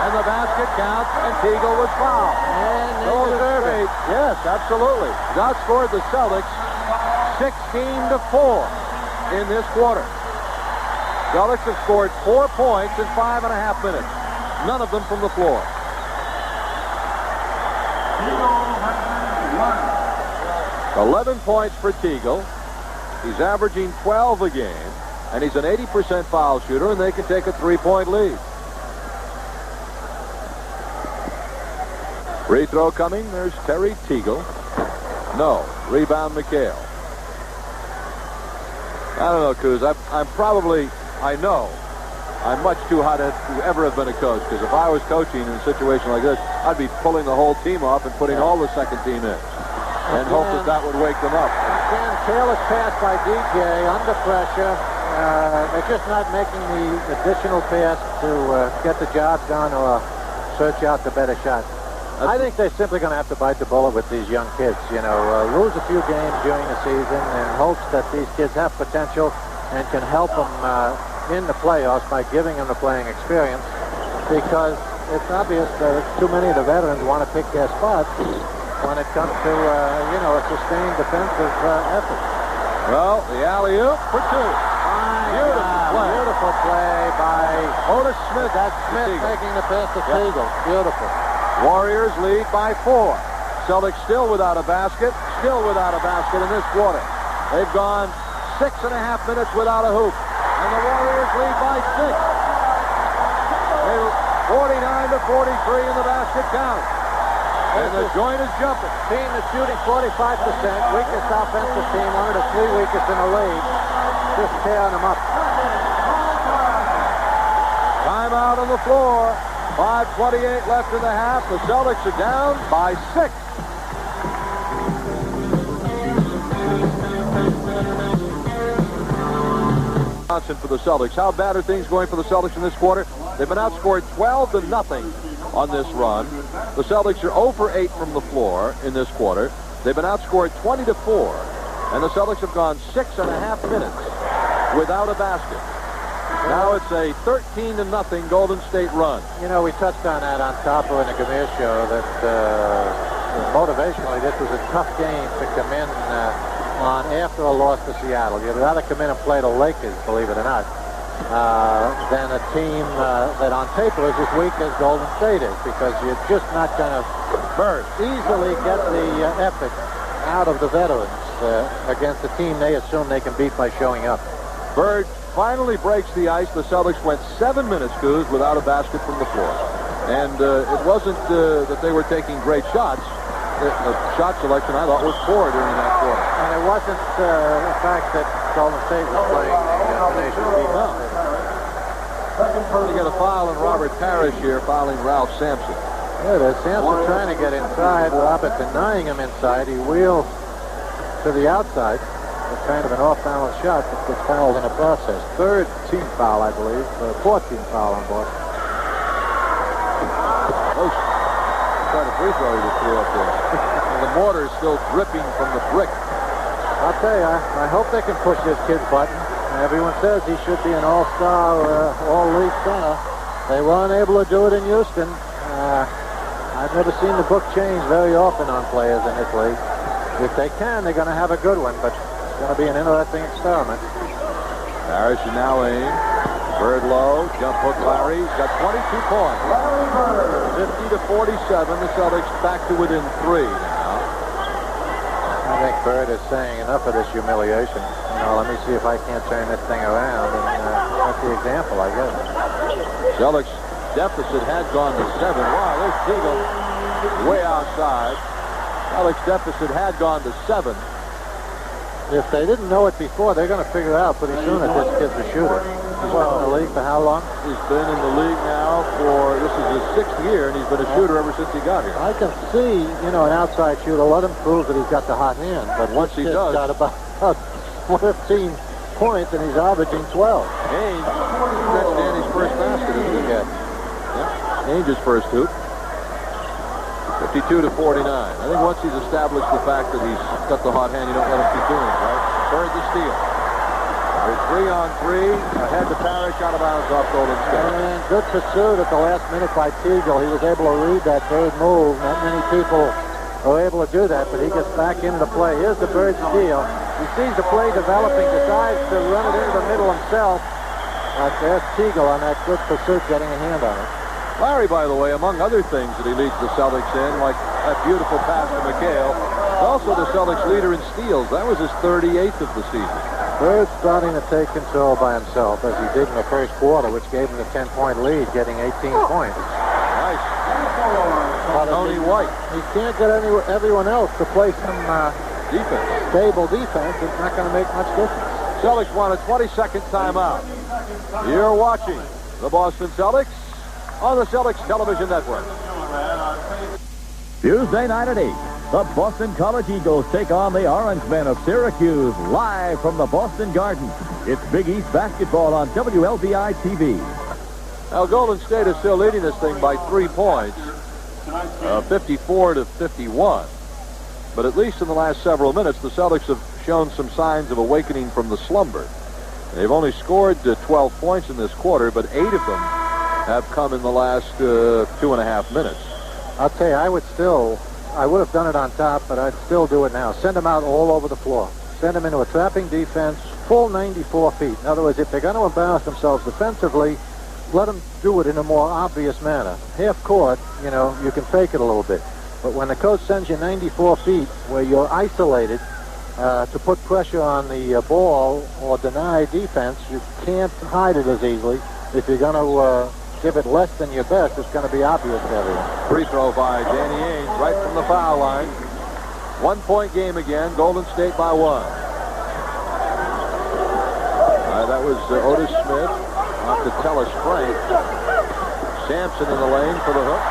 And the basket counts, and Teagle was fouled. And they deserve it. Yes, absolutely. He's outscored the Celtics 16-4 in this quarter. Celtics have scored 4 points in 5.5 minutes. None of them from the floor. Teagle has 11 points for Teagle. He's averaging 12 a game, and he's an 80% foul shooter, and they can take a 3-point lead. Free throw coming. There's Terry Teagle. No. Rebound McHale. I don't know, Kuz. I know I'm much too hot to ever have been a coach, because if I was coaching in a situation like this, I'd be pulling the whole team off and putting all the second team in and hope that would wake them up. Again, careless pass by DJ under pressure. They're just not making the additional pass to get the job done or search out the better shot. I think they're simply going to have to bite the bullet with these young kids. You know, lose a few games during the season in hopes that these kids have potential and can help them in the playoffs by giving them the playing experience, because it's obvious that too many of the veterans want to pick their spots when it comes to, a sustained defensive effort. Well, the alley-oop for 2. Beautiful play by Otis Smith. That's Smith making the pass to Teagle. Beautiful. Warriors lead by 4. Celtics still without a basket in this quarter. They've gone 6.5 minutes without a hoop, and the Warriors lead by 6. They're 49-43 in the basket count. And the joint is jumping. Team is shooting 45%. Weakest offensive team, one of the 3 weakest in the league. Just tearing them up. Timeout on the floor. 5:28 left in the half. The Celtics are down by 6. Johnson for the Celtics. How bad are things going for the Celtics in this quarter? They've been outscored 12-0 on this run. The Celtics are 0 for 8 from the floor in this quarter. They've been outscored 20-4, and the Celtics have gone 6.5 minutes without a basket. Now it's a 13-0 Golden State run. You know, we touched on that on top of in the Gamir show that motivationally this was a tough game to come in on after a loss to Seattle. You'd rather come in and play the Lakers, believe it or not, than a team that on paper is as weak as Golden State is, because you're just not going to easily get the effort out of the veterans against a team they assume they can beat by showing up. Bird finally breaks the ice. The Celtics went 7 minutes, Coos, without a basket from the floor. And it wasn't that they were taking great shots. The shot selection, I thought, was poor during that quarter. And it wasn't the fact that Golden State was playing the nation's defense. You got a foul on Robert Parrish here, fouling Ralph Sampson. Yeah, there's Sampson trying to get inside. Robert denying him inside. He wheels to the outside. It's kind of an off-balance shot that gets fouled in the process. 3rd team foul, I believe. 4th team foul on Boston. Tried a free throw he just threw up there. the mortar is still dripping from the brick. I'll tell you, I hope they can push this kid's button. Everyone says he should be an all-star, all-league center. They weren't able to do it in Houston. I've never seen the book change very often on players in this league. If they can, they're going to have a good one, but it's going to be an interesting experiment. Parrish and now aim. Bird low, jump hook Larry. He's got 22 points. 50-47. The Celtics back to within 3 now. I think Bird is saying enough of this humiliation. Let me see if I can't turn this thing around, and that's the example, I guess. Celtics deficit had gone to 7. Wow, there's Siegel way outside. Celtics deficit had gone to 7. If they didn't know it before, they're going to figure out pretty soon that this kid's a shooter. He's been in the league for how long? He's been in the league now for, this is his 6th year, and he's been a shooter ever since he got here. I can see, an outside shooter. Let him prove that he's got the hot hand. But once he does, got about 15 points, and he's averaging 12. Ainge, that's Danny's first basket, isn't it? Yeah. Ainge's first hoop. 52-49. I think once he's established the fact that he's got the hot hand, you don't let him keep doing it, right? Bird the steal. There's 3-on-3. Ahead to Parrish, out of bounds off Golden State. And good pursuit at the last minute by Teagle. He was able to read that Bird move. Not many people are able to do that, but he gets back into the play. Here's the Bird steal. He sees the play developing, decides to run it into the middle himself. But there's Teagle on that good pursuit, getting a hand on it. Larry, by the way, among other things that he leads the Celtics in, like that beautiful pass to McHale, also the Celtics leader in steals. That was his 38th of the season. Bird's starting to take control by himself, as he did in the first quarter, which gave him the 10-point lead, getting 18 points. Nice. Tony White. He can't get everyone else to play some defense. Stable defense. It's not going to make much difference. Celtics want a 20-second timeout. You're watching the Boston Celtics on the Celtics Television Network. Tuesday night at 8, the Boston College Eagles take on the Orange Men of Syracuse, live from the Boston Garden. It's Big East basketball on WLBI TV. Now, Golden State is still leading this thing by 3 points, 54-51. But at least in the last several minutes, the Celtics have shown some signs of awakening from the slumber. They've only scored 12 points in this quarter, but 8 of them have come in the last 2.5 minutes. I'll tell you, I would have done it on top, but I'd still do it now. Send them out all over the floor. Send them into a trapping defense, full 94 feet. In other words, if they're going to embarrass themselves defensively, let them do it in a more obvious manner. Half court, you can fake it a little bit. But when the coach sends you 94 feet where you're isolated to put pressure on the ball or deny defense, you can't hide it as easily. If you're going to give it less than your best, it's going to be obvious to everyone. Free throw by Danny Ainge right from the foul line. 1-point game again. Golden State by 1. That was Otis Smith off to Tellis Frank. Sampson in the lane for the hook.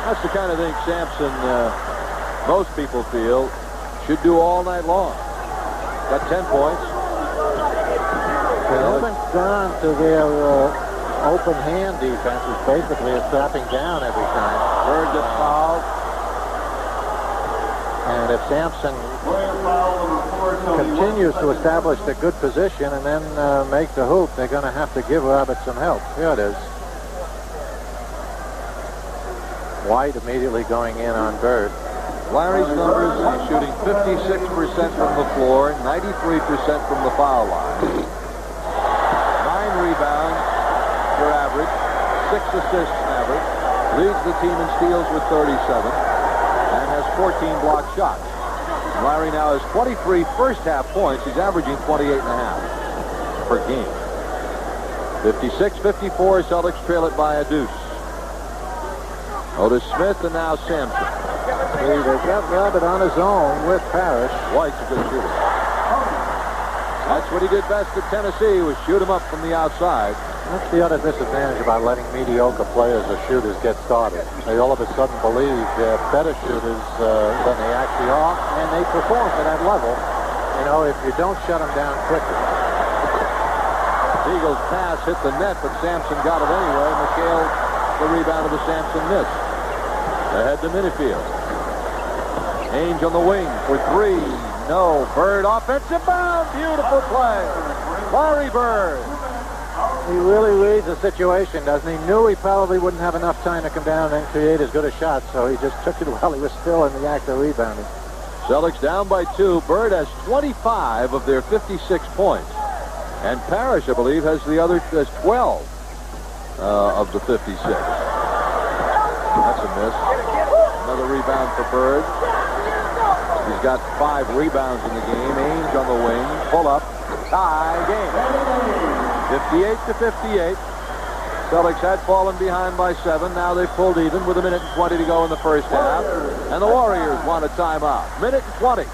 That's the kind of thing Sampson, most people feel, should do all night long. Got 10 points. They haven't gone to their open hand defense, which basically is trapping down every time. Bird gets fouled. And if Sampson continues to establish a good position and then make the hoop, they're going to have to give Robert some help. Here it is. White immediately going in on Bird. Larry's numbers, he's shooting 56% from the floor, 93% from the foul line. 9 rebounds per average, 6 assists average, leads the team in steals with 37, and has 14 block shots. Larry now has 23 first-half points. He's averaging 28.5 per game. 56-54, Celtics trail it by a deuce. Otis Smith and now Sampson. They've got Robert on his own with Parrish. White's a good shooter. That's what he did best at Tennessee, was shoot him up from the outside. That's the other disadvantage about letting mediocre players or shooters get started. They all of a sudden believe they're better shooters than they actually are, and they perform to that level, if you don't shut them down quickly. Eagles pass hit the net, but Sampson got it anyway. McHale, the rebound of the Sampson miss. Ahead to Minifield. Ainge on the wing for three. No. Bird offensive bound. Beautiful play. Larry Bird. He really reads the situation, doesn't he? Knew he probably wouldn't have enough time to come down and create as good a shot, so he just took it while he was still in the act of rebounding. Celtics down by 2. Bird has 25 of their 56 points. And Parrish, I believe, has 12 of the 56. That's a miss. Another rebound for Bird. He's got 5 rebounds in the game. Ainge on the wing. Pull up. Tie game. 58-58. Celtics had fallen behind by 7. Now they've pulled even with 1:20 to go in the first half. And the Warriors want a timeout. 1:20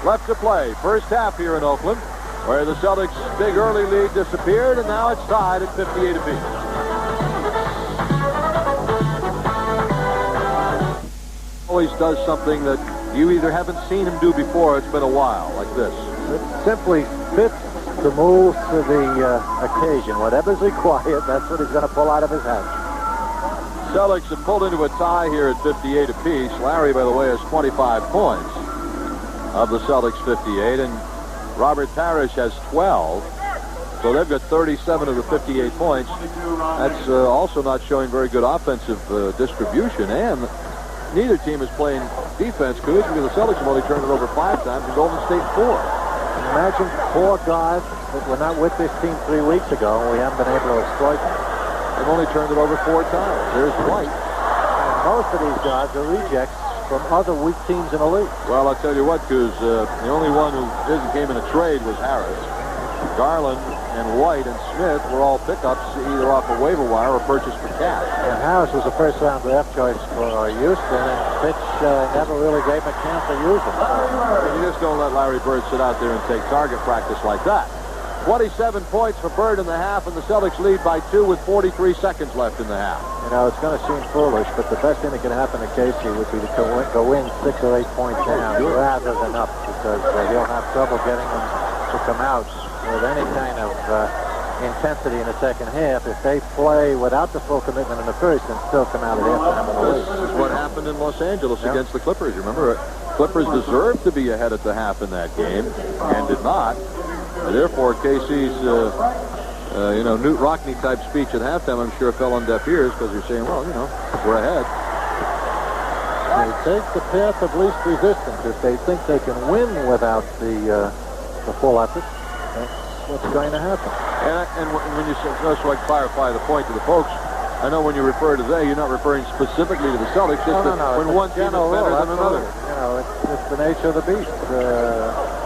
left to play. First half here in Oakland, where the Celtics' big early lead disappeared, and now it's tied at 58 apiece. Always does something that you either haven't seen him do before, it's been a while, like this. It simply fits the move to the occasion. Whatever's required, that's what he's going to pull out of his hat. Celtics have pulled into a tie here at 58 apiece. Larry, by the way, has 25 points of the Celtics' 58, and Robert Parrish has 12. So they've got 37 of the 58 points. That's also not showing very good offensive distribution, and neither team is playing defense, Coos, because the Celtics have only turned it over 5 times and Golden State 4. Imagine 4 guys that were not with this team 3 weeks ago, and we haven't been able to exploit them. They've only turned it over 4 times. There's White. And most of these guys are rejects from other weak teams in the league. Well, I'll tell you what, Coos, the only one who came in a trade was Harris. Garland and White and Smith were all pickups, either off a waiver wire or purchased for cash. And Harris was a first-round draft choice for Houston, and Fitch never really gave him a chance to use him. You just don't let Larry Bird sit out there and take target practice like that. 27 points for Bird in the half, and the Celtics lead by 2 with 43 seconds left in the half. You know, it's going to seem foolish, but the best thing that can happen to Casey would be to go in 6 or 8 points down rather than up, because he'll have trouble getting them to come out with any kind of intensity in the second half if they play without the full commitment in the first and still come out at halftime in the lead. This is what happened in Los Angeles against the Clippers. You remember, Clippers deserved to be ahead at the half in that game and did not. And therefore, KC's, Newt Rockne type speech at halftime, I'm sure, fell on deaf ears because you're saying, well, we're ahead. They take the path of least resistance. If they think they can win without the full effort, that's what's going to happen. And when you say, just so I clarify the point to the folks, I know when you refer to they, you're not referring specifically to the Celtics, just when one team is better than another. You know, it's the nature of the beast.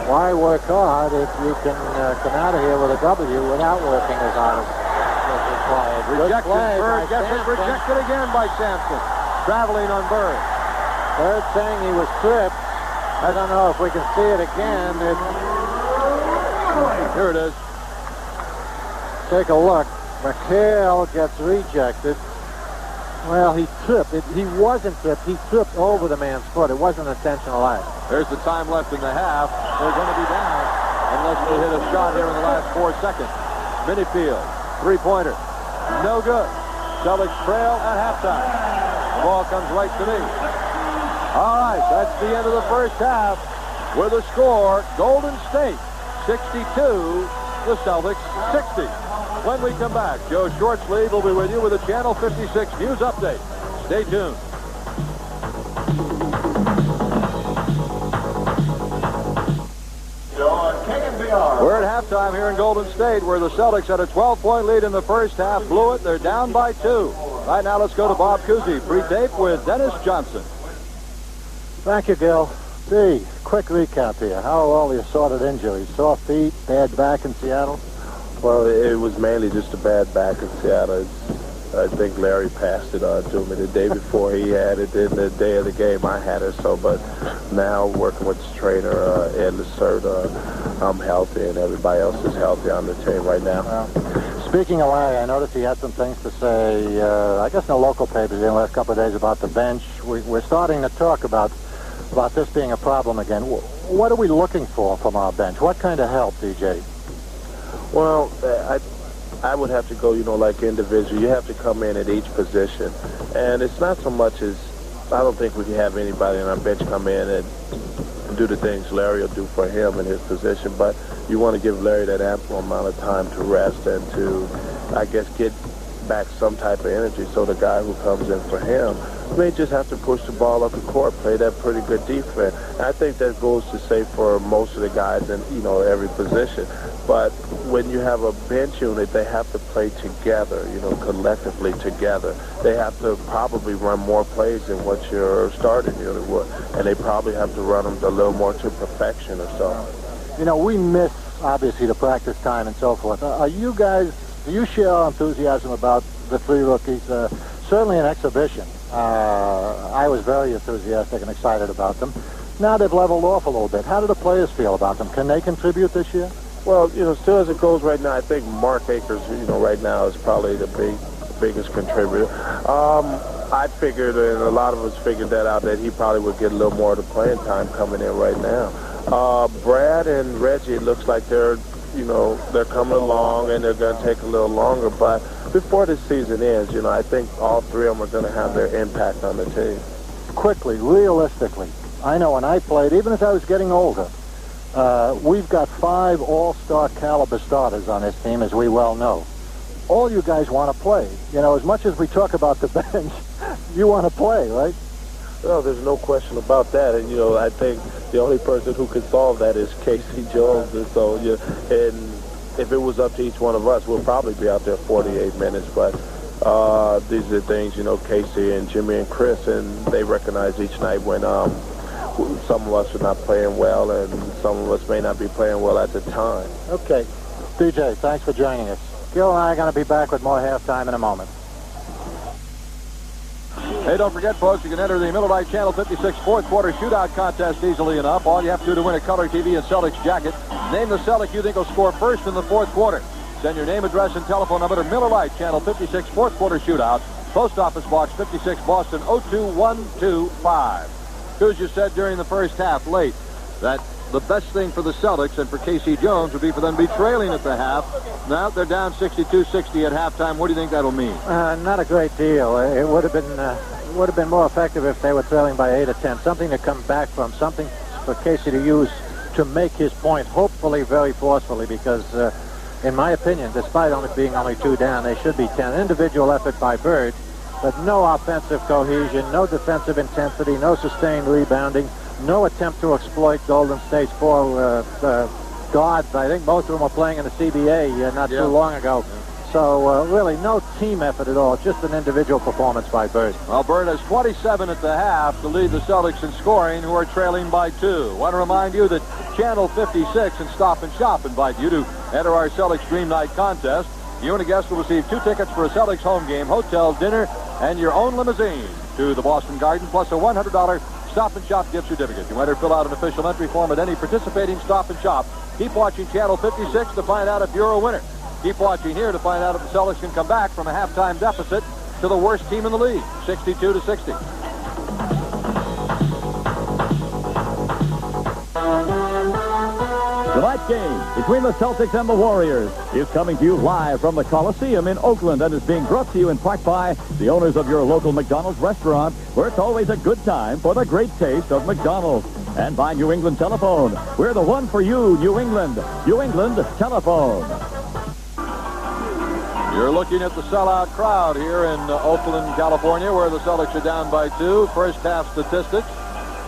Why work hard if you can come out of here with a W without working as hard as required? Rejected. Bird gets it rejected again by Sampson. Traveling on Bird. Bird saying he was tripped. I don't know if we can see it again. Here it is. Take a look. McHale gets rejected. Well, he tripped. He wasn't tripped. He tripped over the man's foot. It wasn't an intentional act. There's the time left in the half. They're going to be down unless they hit a shot here in the last 4 seconds. Minifield, 3-pointer. No good. Celtics trail at halftime. The ball comes right to me. All right, that's the end of the first half. With a score, Golden State 62, the Celtics 60. When we come back, Joe Shortsleeve will be with you with a Channel 56 news update. Stay tuned. We're at halftime here in Golden State, where the Celtics had a 12-point lead in the first half, blew it. They're down by 2. Right now, let's go to Bob Cousy, pre-tape with Dennis Johnson. Thank you, Gil. See, quick recap here. How are all the assorted injuries? Sore feet, bad back in Seattle? Well, it was mainly just a bad back in Seattle. I think Larry passed it on to me the day before he had it. Then the day of the game, I had it. But now working with the trainer, Ed Lacerda, I'm healthy, and everybody else is healthy on the team right now. Speaking of Larry, I noticed he had some things to say, I guess in the local papers in the last couple of days about the bench. We're starting to talk about this being a problem again. What are we looking for from our bench? What kind of help, DJ? Well, I would have to go, like individual. You have to come in at each position. And it's not so much as I don't think we can have anybody on our bench come in and do the things Larry will do for him in his position. But you want to give Larry that ample amount of time to rest and to, I guess, get back some type of energy. So the guy who comes in for him may just have to push the ball up the court, play that pretty good defense. And I think that goes to say for most of the guys in, every position. But when you have a bench unit, they have to play together, collectively together. They have to probably run more plays than what your starting unit would. And they probably have to run them a little more to perfection or so. We miss, obviously, the practice time and so forth. Do you share our enthusiasm about the three rookies? Certainly an exhibition. I was very enthusiastic and excited about them. Now they've leveled off a little bit. How do the players feel about them? Can they contribute this year? Well, still as it goes right now, I think Mark Akers, right now is probably the biggest contributor. I figured, and a lot of us figured that out, that he probably would get a little more of the playing time coming in right now. Brad and Reggie, it looks like they're coming along, and they're going to take a little longer. But before this season ends, I think all three of them are going to have their impact on the team. Quickly, realistically, I know when I played, even as I was getting older, we've got 5 all-star caliber starters on this team, as we well know. All you guys want to play. As much as we talk about the bench, you want to play, right? Well, there's no question about that. And, I think the only person who could solve that is Casey Jones. And so, and if it was up to each one of us, we'll probably be out there 48 minutes. But these are things, Casey and Jimmy and Chris, and they recognize each night when some of us are not playing well, and some of us may not be playing well at the time. Okay. DJ, thanks for joining us. Gil and I are going to be back with more halftime in a moment. Hey, don't forget, folks, you can enter the Miller Lite Channel 56 fourth quarter shootout contest easily enough. All you have to do to win a color TV and Celtics jacket, name the Celtic you think will score first in the fourth quarter. Send your name, address, and telephone number to Miller Lite Channel 56 fourth quarter shootout, Post Office Box 56, Boston 02125. As you said during the first half, late, that the best thing for the Celtics and for Casey Jones would be for them to be trailing at the half. Now they're down 62-60 at halftime. What do you think that'll mean? Not a great deal. It would have been more effective if they were trailing by 8 or 10. Something to come back from, something for Casey to use to make his point, hopefully very forcefully, because in my opinion, despite being only 2 down, they should be 10. Individual effort by Bird, but no offensive cohesion, no defensive intensity, no sustained rebounding, no attempt to exploit Golden State's 4 guards. I think most of them were playing in the CBA not too long ago. So really no team effort at all, just an individual performance by Bird. Well, Bird has 27 at the half to lead the Celtics in scoring, who are trailing by 2. Want to remind you that Channel 56 and Stop and Shop invite you to enter our Celtics Dream Night contest. You and a guest will receive 2 tickets for a Celtics home game, hotel, dinner, and your own limousine to the Boston Garden, plus a $100 Stop and Shop gift certificate. You enter, fill out an official entry form at any participating Stop and Shop. Keep watching Channel 56 to find out if you're a winner. Keep watching here to find out if the Celtics can come back from a halftime deficit to the worst team in the league, 62-60. Tonight's game between the Celtics and the Warriors is coming to you live from the Coliseum in Oakland and is being brought to you in part by the owners of your local McDonald's restaurant, where it's always a good time for the great taste of McDonald's. And by New England Telephone. We're the one for you, New England. New England Telephone. You're looking at the sellout crowd here in Oakland, California, where the Celtics are down by 2. First half statistics.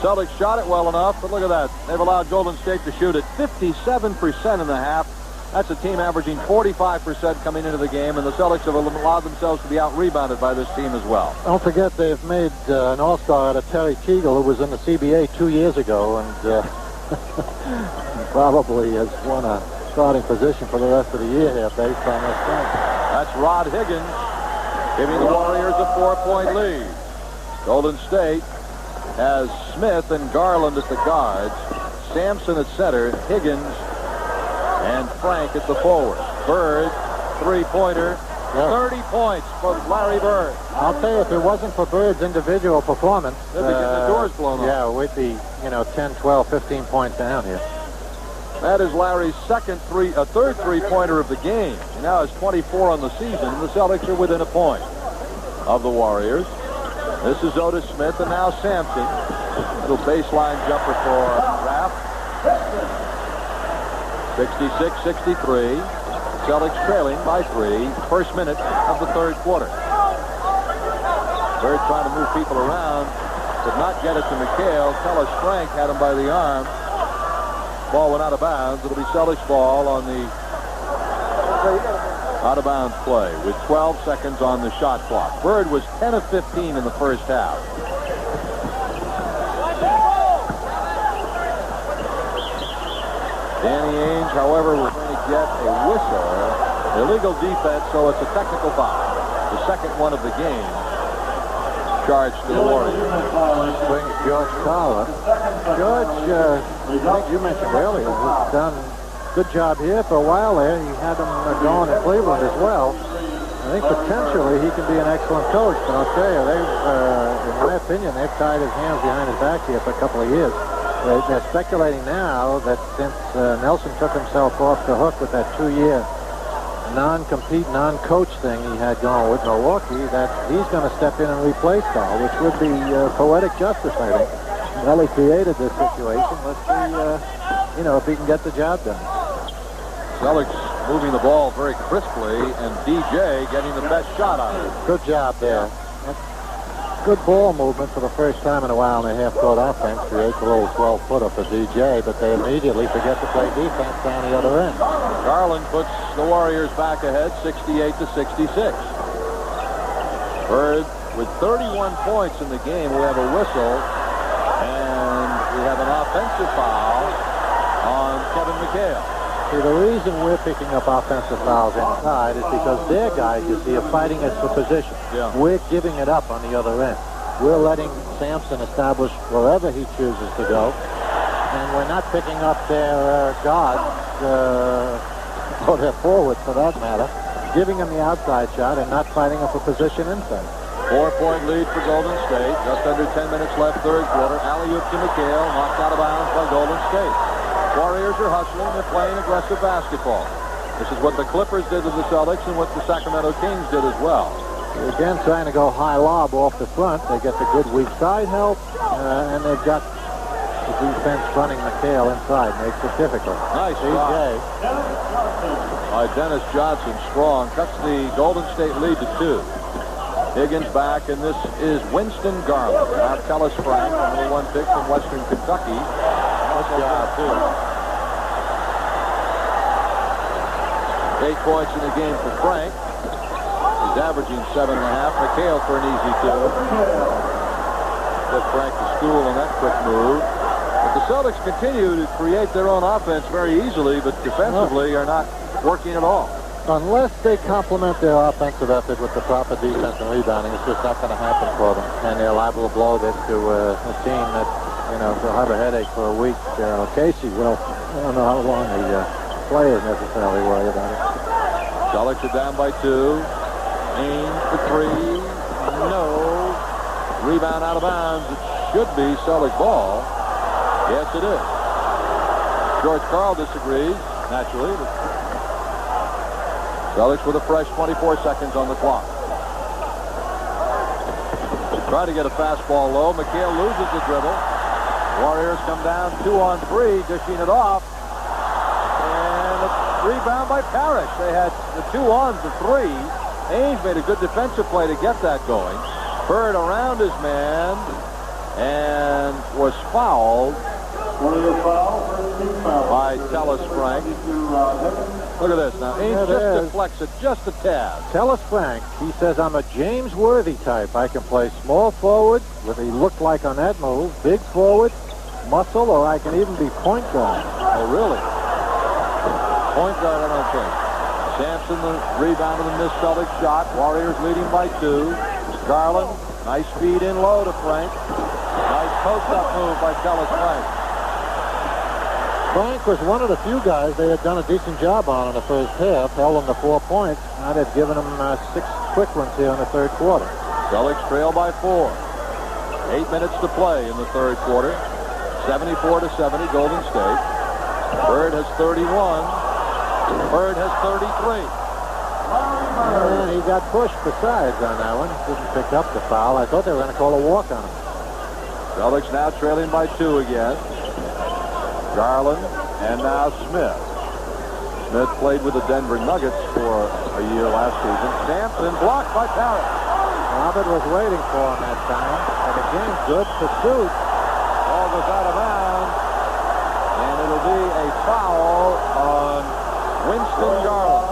Celtics shot it well enough, but look at that. They've allowed Golden State to shoot at 57% in the half. That's a team averaging 45% coming into the game, and the Celtics have allowed themselves to be out-rebounded by this team as well. Don't forget they've made an all-star out of Terry Teagle, who was in the CBA 2 years ago, and probably has won a starting position for the rest of the year here based on this thing. That's Rod Higgins giving the Warriors a 4-point lead. Golden State has Smith and Garland at the guards, Sampson at center, Higgins and Frank at the forward. Bird, 3-pointer, 30 points for Larry Bird. I'll tell you, if it wasn't for Bird's individual performance, they'd be getting the doors blown off. Yeah, we'd be, 10, 12, 15 points down here. That is Larry's third 3-pointer of the game. He now has 24 on the season, and the Celtics are within a point of the Warriors. This is Otis Smith, and now Sampson. Little baseline jumper for Raff. 66-63. Celtics trailing by 3. First minute of the third quarter. Bird trying to move people around. Could not get it to McHale. Tellis Frank had him by the arm. Ball went out of bounds. It'll be Celtics ball on the out-of-bounds play with 12 seconds on the shot clock. Bird was 10 of 15 in the first half. Danny Ainge, however, was going to get a whistle. Illegal defense, so it's a technical foul. The second one of the game. Charge to the Warriors. Brings George Carla. George, I think you mentioned earlier, he's done a good job here for a while there. He had him going in Cleveland as well. I think potentially he can be an excellent coach, but I'll tell you, in my opinion, they've tied his hands behind his back here for a couple of years. They're speculating now that since Nelson took himself off the hook with that 2-year non-compete, non-coach thing he had going with Milwaukee, that he's going to step in and replace Carl, which would be poetic justice, I think. Well, he created this situation. Let's see, if he can get the job done. Celtics moving the ball very crisply, and DJ getting the best shot on it. Good job there. Good ball movement for the first time in a while in the half-court offense. Creates a little 12-footer for DJ, but they immediately forget to play defense down the other end. Garland puts the Warriors back ahead, 68-66. Bird with 31 points in the game. We have a whistle, and we have an offensive foul on Kevin McHale. See, the reason we're picking up offensive fouls inside is because their guys, you see, are fighting us for position. Yeah. We're giving it up on the other end. We're letting Sampson establish wherever he chooses to go, and we're not picking up their guards, or their forwards for that matter, giving them the outside shot and not fighting up for position inside. 4-point lead for Golden State. Just under 10 minutes left, third quarter. Alley-oop to McHale, knocked out of bounds by Golden State. Warriors are hustling. They're playing aggressive basketball. This is what the Clippers did to the Celtics and what the Sacramento Kings did as well. Again, trying to go high lob off the front. They get the good weak side help, and they've got the defense running McHale inside. Makes it difficult. Nice DJ. By Dennis Johnson, strong. Cuts the Golden State lead to 2. Higgins back, and this is Winston Garland. Not Tellis Frank, number 1 pick from Western Kentucky. Nice job, too. 8 points in the game for Frank. He's averaging 7.5. McHale for an easy 2. Get Frank to school on that quick move. But the Celtics continue to create their own offense very easily, but defensively are not working at all. Unless they complement their offensive effort with the proper defense and rebounding, it's just not going to happen for them. And they're liable to blow this to a team that, will have a headache for a week. Casey will. I don't know how long the players necessarily worry about it. Celtics are down by 2. Ainge for 3. No. Rebound out of bounds. It should be Celtic ball. Yes, it is. George Karl disagrees, naturally. Celtics with a fresh 24 seconds on the clock. Trying to get a fastball low. McHale loses the dribble. Warriors come down 2-on-3, dishing it off. And a rebound by Parrish. They had the 2-ons to 3. Ainge made a good defensive play to get that going. Bird around his man and was fouled by Tellis Frank. Look at this now. Ainge just deflects it just a tad. Tellis Frank, he says, I'm a James Worthy type. I can play small forward, what he looked like on that move, big forward, muscle, or I can even be point guard. Oh, really? Point guard, I don't think. Sampson, the rebound of the missed Celtic shot. Warriors leading by 2. Garland, nice feed in low to Frank. Nice post-up move by Tellis Frank. Frank was one of the few guys they had done a decent job on in the first half. Held them to 4 points. Now they've given him 6 quick ones here in the third quarter. Celtics trail by 4. 8 minutes to play in the third quarter. 74-70, Golden State. Bird has 31. Bird has 33. And he got pushed besides on that one. Didn't pick up the foul. I thought they were going to call a walk on him. Celtics now trailing by 2 again. Garland and now Smith. Smith played with the Denver Nuggets for a year last season. Sampson blocked by Parrott. Robert was waiting for him that time. And again, good pursuit. Ball goes out of bounds. And it'll be a foul on Winston Garland.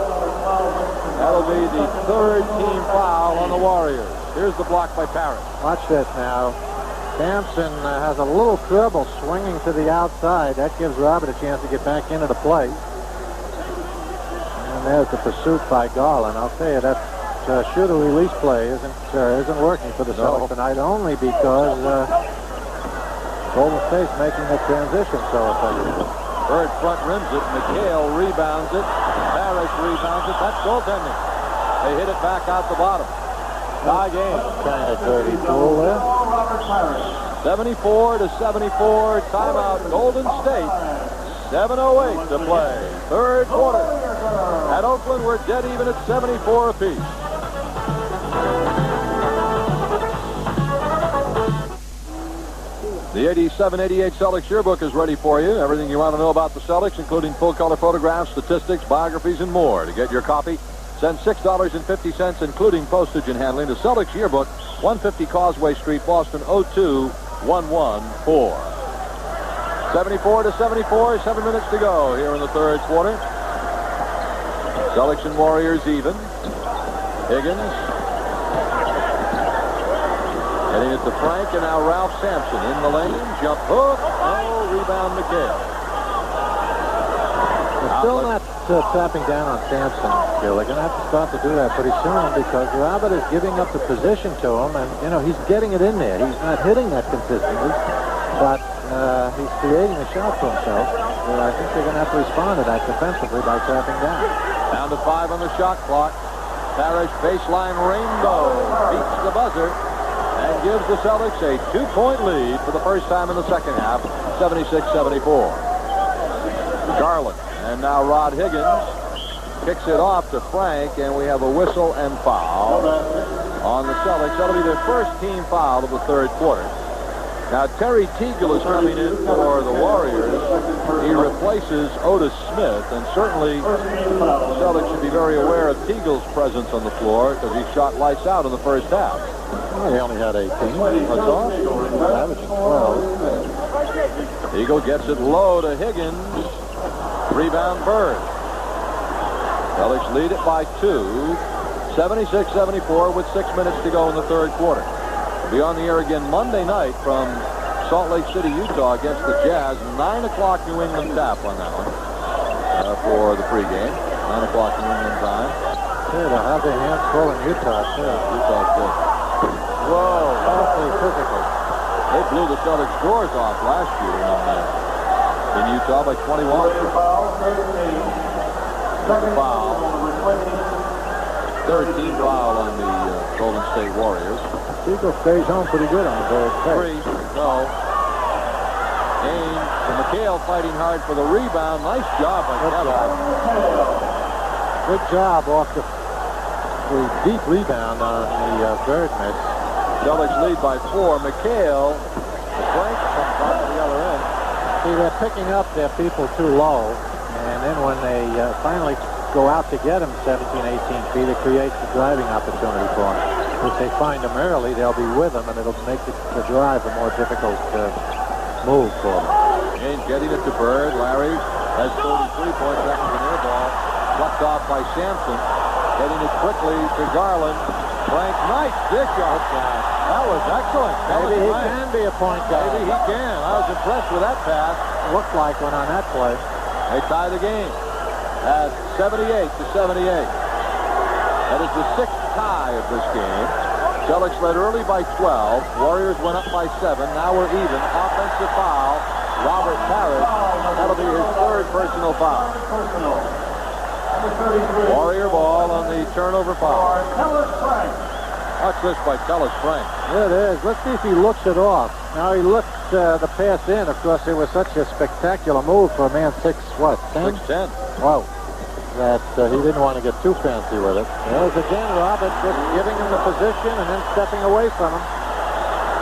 That'll be the 3rd team foul on the Warriors. Here's the block by Parrott. Watch this now. Sampson has a little trouble swinging to the outside. That gives Robert a chance to get back into the play. And there's the pursuit by Garland. I'll tell you, that shooter-release play isn't working for the Celtics tonight, only because Golden State's making the transition so effective. Bird front rims it. McHale rebounds it. Parrish rebounds it. That's goaltending. They hit it back out the bottom. Tie game. Kind of dirty fool there. 74-74. Timeout. Golden State. 7:08 to play. 3rd quarter. At Oakland, we're dead even at 74 apiece. The 87-88 Celtics yearbook is ready for you. Everything you want to know about the Celtics, including full-color photographs, statistics, biographies, and more. To get your copy, send $6.50, including postage and handling, to Celtics Yearbook, 150 Causeway Street, Boston, 02114. 74-74, 7 minutes to go here in the 3rd quarter. Celtics and Warriors even. Higgins heading it to Frank, and now Ralph Sampson in the lane. Jump hook. Oh, rebound McHale. They're still not tapping down on Sampson. They're going to have to start to do that pretty soon because Robert is giving up the position to him, and, he's getting it in there. He's not hitting that consistently, but he's creating a shot for himself. I think they're going to have to respond to that defensively by tapping down. Down to 5 on the shot clock. Parrish baseline rainbow beats the buzzer and gives the Celtics a 2-point lead for the first time in the second half, 76-74. Garland and now Rod Higgins kicks it off to Frank, and we have a whistle and foul on the Celtics. That'll be their first team foul of the 3rd quarter. Now, Terry Teagle is coming in for the Warriors. He replaces Otis Smith, and certainly the Celtics should be very aware of Teagle's presence on the floor because he shot lights out in the first half. Well, he only had 18. That's all. Averaging 12. Teagle gets it low to Higgins. Rebound Bird. Celtics lead it by 2. 76-74 with 6 minutes to go in the 3rd quarter. We'll be on the air again Monday night from Salt Lake City, Utah against the Jazz. 9 o'clock New England tap on that one for the pregame. 9 o'clock New England time. Yeah, they'll have their hands full in Utah, too. Utah's good. Whoa. Awfully physical. They blew the Celtics doors off last year in Utah by 21. There's a foul. 13 foul on the Golden State Warriors. Teagle stays home pretty good on the third. 3, no. Ames and McHale fighting hard for the rebound. Nice job by Kelly. Good job off the deep rebound on the Bird miss. Celtics lead by 4. McHale, the Frank comes out to the other end. See, they're picking up their people too low, and then when they finally go out to get them 17, 18 feet, it creates a driving opportunity for them. If they find them early, they'll be with them, and it'll make the drive a more difficult move for them. Ames getting it to Bird. Larry has 33.7 seconds in air ball. Plucked off by Sampson. Getting it quickly to Garland. Frank, nice dish off that. That was excellent. Maybe he can be a point guard. Maybe he can. I was impressed with that pass. Looked like one on that play. They tie the game at 78-78. That is the 6th tie of this game. Celtics led early by 12. Warriors went up by 7. Now we're even. Offensive foul. Robert Parrish. That'll be his 3rd personal foul. Warrior ball on the turnover foul. Watch this by Tellis Frank. There it is. Let's see if he looks it off. Now he looks the pass in. Of course, it was such a spectacular move for a man 6'10". 6'10". Wow. that he didn't want to get too fancy with it. There's again Robert just giving him the position and then stepping away from him.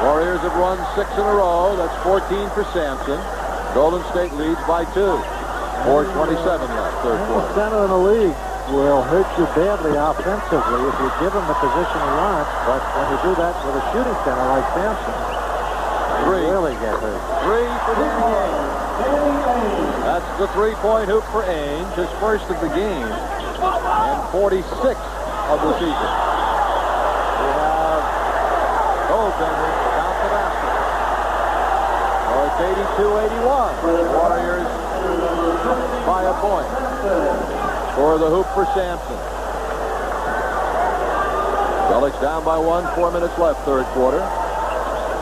Warriors have run 6 in a row. That's 14 for Sampson. Golden State leads by 2. 4:27 left, third The quarter. center in the league will hurt you badly offensively if you give him the position he wants, but when you do that with a shooting center like Sampson, you really get hurt. 3 for Danny Ainge. That's the three-point hoop for Ainge, his first of the game, and 46 of the season. We have goaltender down the basket. So it's 82-81. Warriors by a point for the hoop for Sampson. Celtics down by 1, 4 minutes left, third quarter.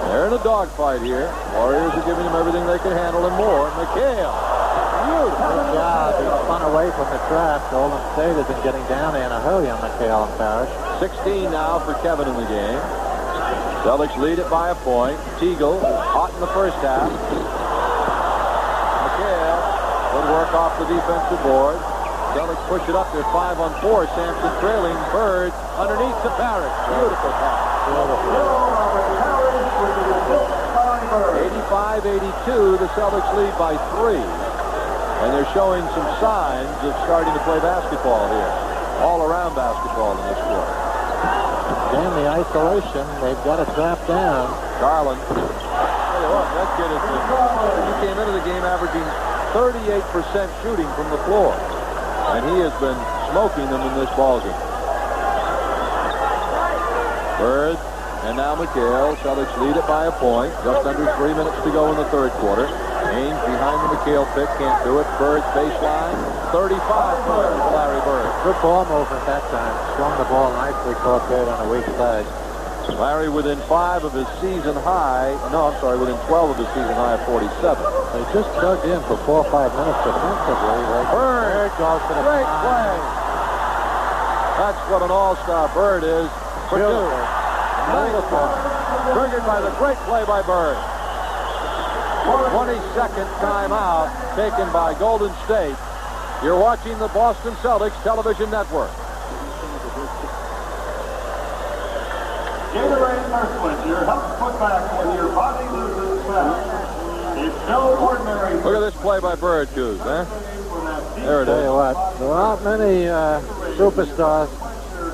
They're in a dogfight here. Warriors are giving them everything they can handle and more. McHale. Good job. He spun away from the track. Golden State has been getting down there in a hurry on McHale and Parrish. 16 now for Kevin in the game. Celtics lead it by a point. Teagle hot in the first half. McHale good work off the defensive board. Celtics push it up. They're 5-on-4. Sampson trailing. Bird underneath to Parrish. Beautiful pass. 85-82. The Celtics lead by 3. And they're showing some signs of starting to play basketball here. All-around basketball in this quarter. Again, the isolation. They've got to trap down. Garland. Tell you what, that kid he came into the game averaging 38% shooting from the floor. And he has been smoking them in this ballgame. Bird, and now McHale. Celtics lead it by a point. Just under 3 minutes to go in the third quarter. Ainge behind the McHale pick, can't do it. Bird's baseline, 35 points for Larry Bird. Good ball movement that time. Swung the ball nicely, caught Bird on a weak side. Larry within 5 of his season high. No, I'm sorry, within 12 of his season high of 47. They just dug in for 4 or 5 minutes defensively. Bird goes to the great play. That's what an all-star Bird is for 2. Beautiful. Triggered by the great play by Bird. 22nd timeout taken by Golden State. You're watching the Boston Celtics television network. Gatorade Nurseland, your health put back when your body loses fat. It's no ordinary. Look at this play by Bird, Coos, huh? There it Tell you is. what, there aren't many superstars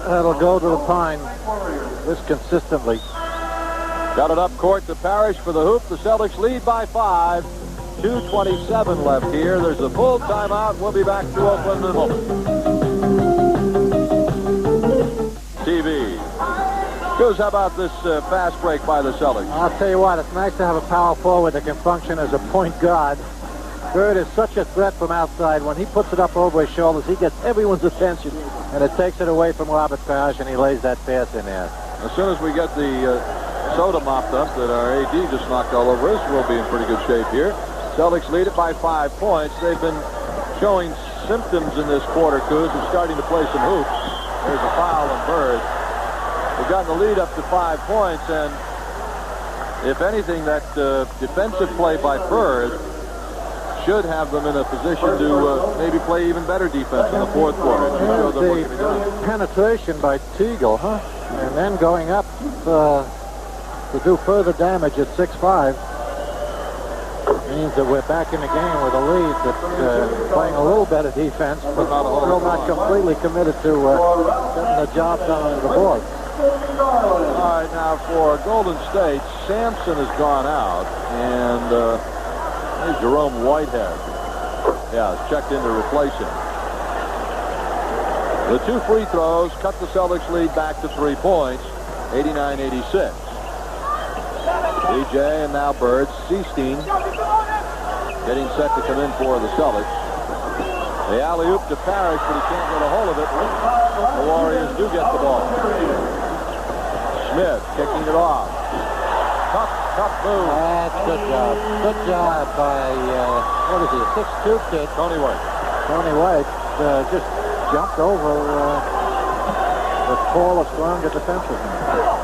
that'll go to the pine this consistently. Got it up court to Parrish for the hoop. The Celtics lead by 5. 2:27 left here. There's a full timeout. We'll be back to Oakland in a moment. TV. Coos, how about this fast break by the Celtics? I'll tell you what, it's nice to have a power forward that can function as a point guard. Bird is such a threat from outside. When he puts it up over his shoulders, he gets everyone's attention, and it takes it away from Robert Parrish, and he lays that pass in there. As soon as we get the soda mopped up that our AD just knocked all over us, we'll be in pretty good shape here. Celtics lead it by 5 points. They've been showing symptoms in this quarter, Coos, of starting to play some hoops. There's a foul on Bird. They've gotten the lead up to 5 points, and if anything, that defensive play by Bird should have them in a position to maybe play even better defense in the fourth quarter. The penetration by Teagle, and then going up to do further damage at 6'5". Means that we're back in the game with a lead that's playing a little better defense, but still not completely committed to getting the job done on the board. All right, now for Golden State, Sampson has gone out, and there's Jerome Whitehead. Yeah, has checked in to replace him. The 2 free throws cut the Celtics lead back to 3 points, 89-86. DJ and now Bird. Seestein getting set to come in for the Celtics. The alley-oop to Parrish, but he can't get a hold of it. The Warriors do get the ball. Smith kicking it off. Tough move. That's good job. Good job by, what is he, a 6'2" kid? Tony White. Tony White just jumped over the taller, stronger defenseman.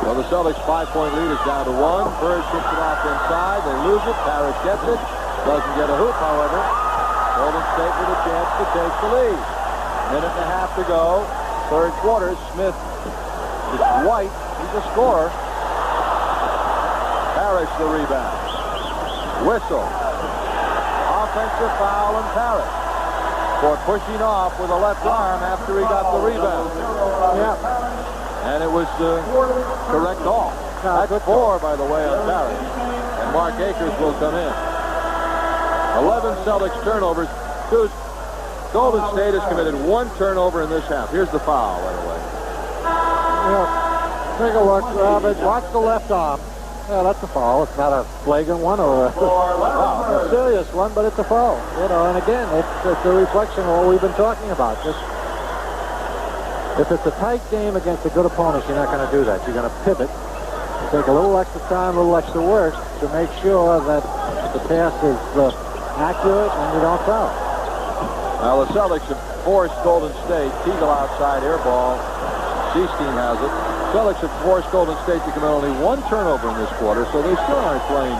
Well, the Celtics' 5-point lead is down to 1. Bird kicks it off inside. They lose it. Parrish gets it. Doesn't get a hoop, however. Golden State with a chance to take the lead. Minute and a half to go. Third quarter. Smith is White. He's a scorer. Parrish the rebound. Whistle. Offensive foul on Parrish for pushing off with a left arm after he got the rebound. Yeah. And it was the correct call. That's 4, by the way, on Parrish. And Mark Akers will come in. 11 Celtics turnovers. Golden State has committed 1 turnover in this half. Here's the foul, by the way. Yeah. Take a look, Roberts. Watch the left arm. Yeah, that's a foul. It's not a flagrant one or a serious one, but it's a foul. You know, and again, it's a reflection of what we've been talking about. Just if it's a tight game against a good opponent, you're not going to do that. You're going to pivot. You take a little extra time, a little extra work to make sure that the pass is accurate and you don't foul. Now the Celtics have forced Golden State. Teagle outside, air ball. Seastein has it. Celtics have forced Golden State to commit only 1 turnover in this quarter, so they still aren't playing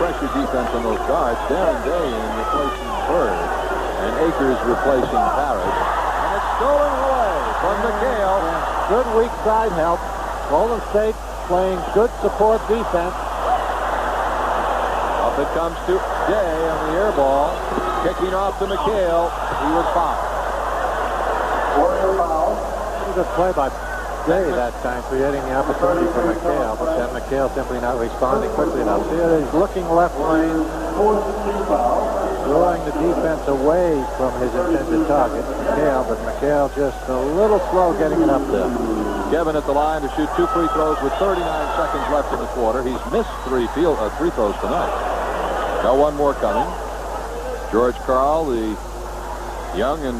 pressure defense on those guards. Darren Day in replacing Bird, and Akers replacing Parrish. And it's stolen away from McHale. Good weak side help. Golden State playing good support defense. Up it comes to Day on the air ball. Kicking off to McHale. He was fouled. Good play by Day that time, creating the opportunity for McHale, but then McHale simply not responding quickly enough. Here he's looking left lane, drawing the defense away from his intended target, McHale, but McHale just a little slow getting it up there. Kevin at the line to shoot 2 free throws with 39 seconds left in the quarter. He's missed 3 free throws tonight. Now 1 more coming. George Karl, the young and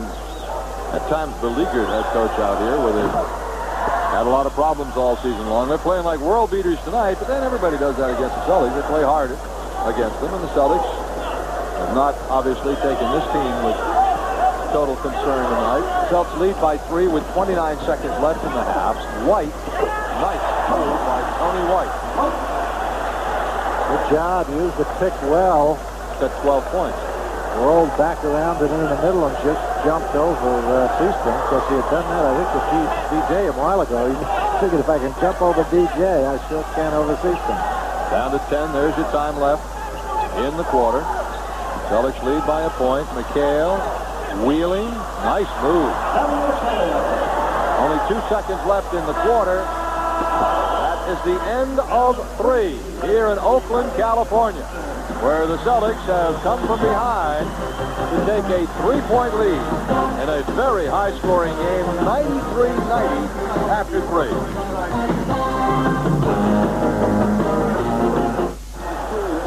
at times beleaguered head coach out here, with it. Had a lot of problems all season long. They're playing like world beaters tonight, but then everybody does that against the Celtics. They play harder against them, and the Celtics have not obviously taken this team with total concern tonight. Celtics lead by 3 with 29 seconds left in the half. White, nice move by Tony White. Good job, used the pick well. Got 12 points. Rolled back around and in the middle and just jumped over Seastein. Because he had done that, I think, with DJ a while ago. He figured if I can jump over DJ, I sure can over Seastein. Down to 10. There's your time left in the quarter. Celtics lead by a point. McHale wheeling. Nice move. Only 2 seconds left in the quarter. That is the end of 3 here in Oakland, California, where the Celtics have come from behind to take a 3-point lead in a very high-scoring game, 93-90 after 3.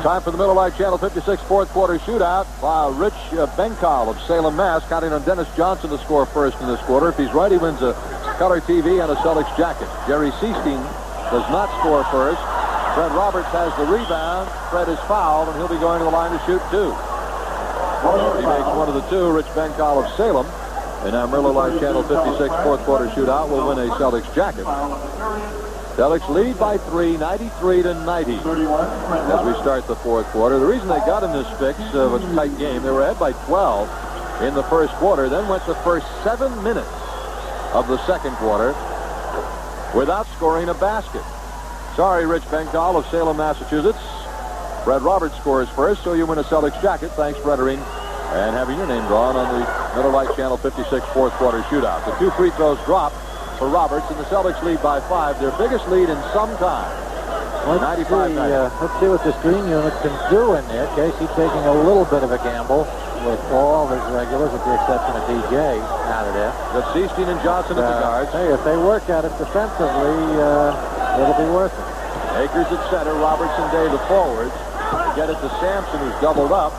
Time for the Miller Lite Channel 56 fourth quarter shootout. Rich Benkal of Salem, Mass, counting on Dennis Johnson to score first in this quarter. If he's right, he wins a color TV and a Celtics jacket. Jerry Seastein does not score first. Fred Roberts has the rebound. Fred is fouled, and he'll be going to the line to shoot 2. He makes one of the 2. Rich Benkal of Salem, in our Miller Lite Channel 56 fourth quarter shootout, will win a Celtics jacket. Celtics lead by 3, 93-90, as we start the fourth quarter. The reason they got in this fix of a tight game, they were ahead by 12 in the first quarter, then went the first 7 minutes of the second quarter without scoring a basket. Sorry, Rich Benkal of Salem, Massachusetts. Fred Roberts scores first, so you win a Celtics jacket. Thanks for entering and having your name drawn on the Miller Lite Channel 56 fourth quarter shootout. The 2 free throws drop for Roberts, and the Celtics lead by 5, their biggest lead in some time. Let's see what this green unit can do in there. Casey taking a little bit of a gamble with all his regulars, with the exception of DJ out of there. Got Seastein and Johnson at the guards. Hey, if they work at it defensively, it'll be worth it. Akers at center, Roberts and Day the forwards. Get it to Sampson, who's doubled up.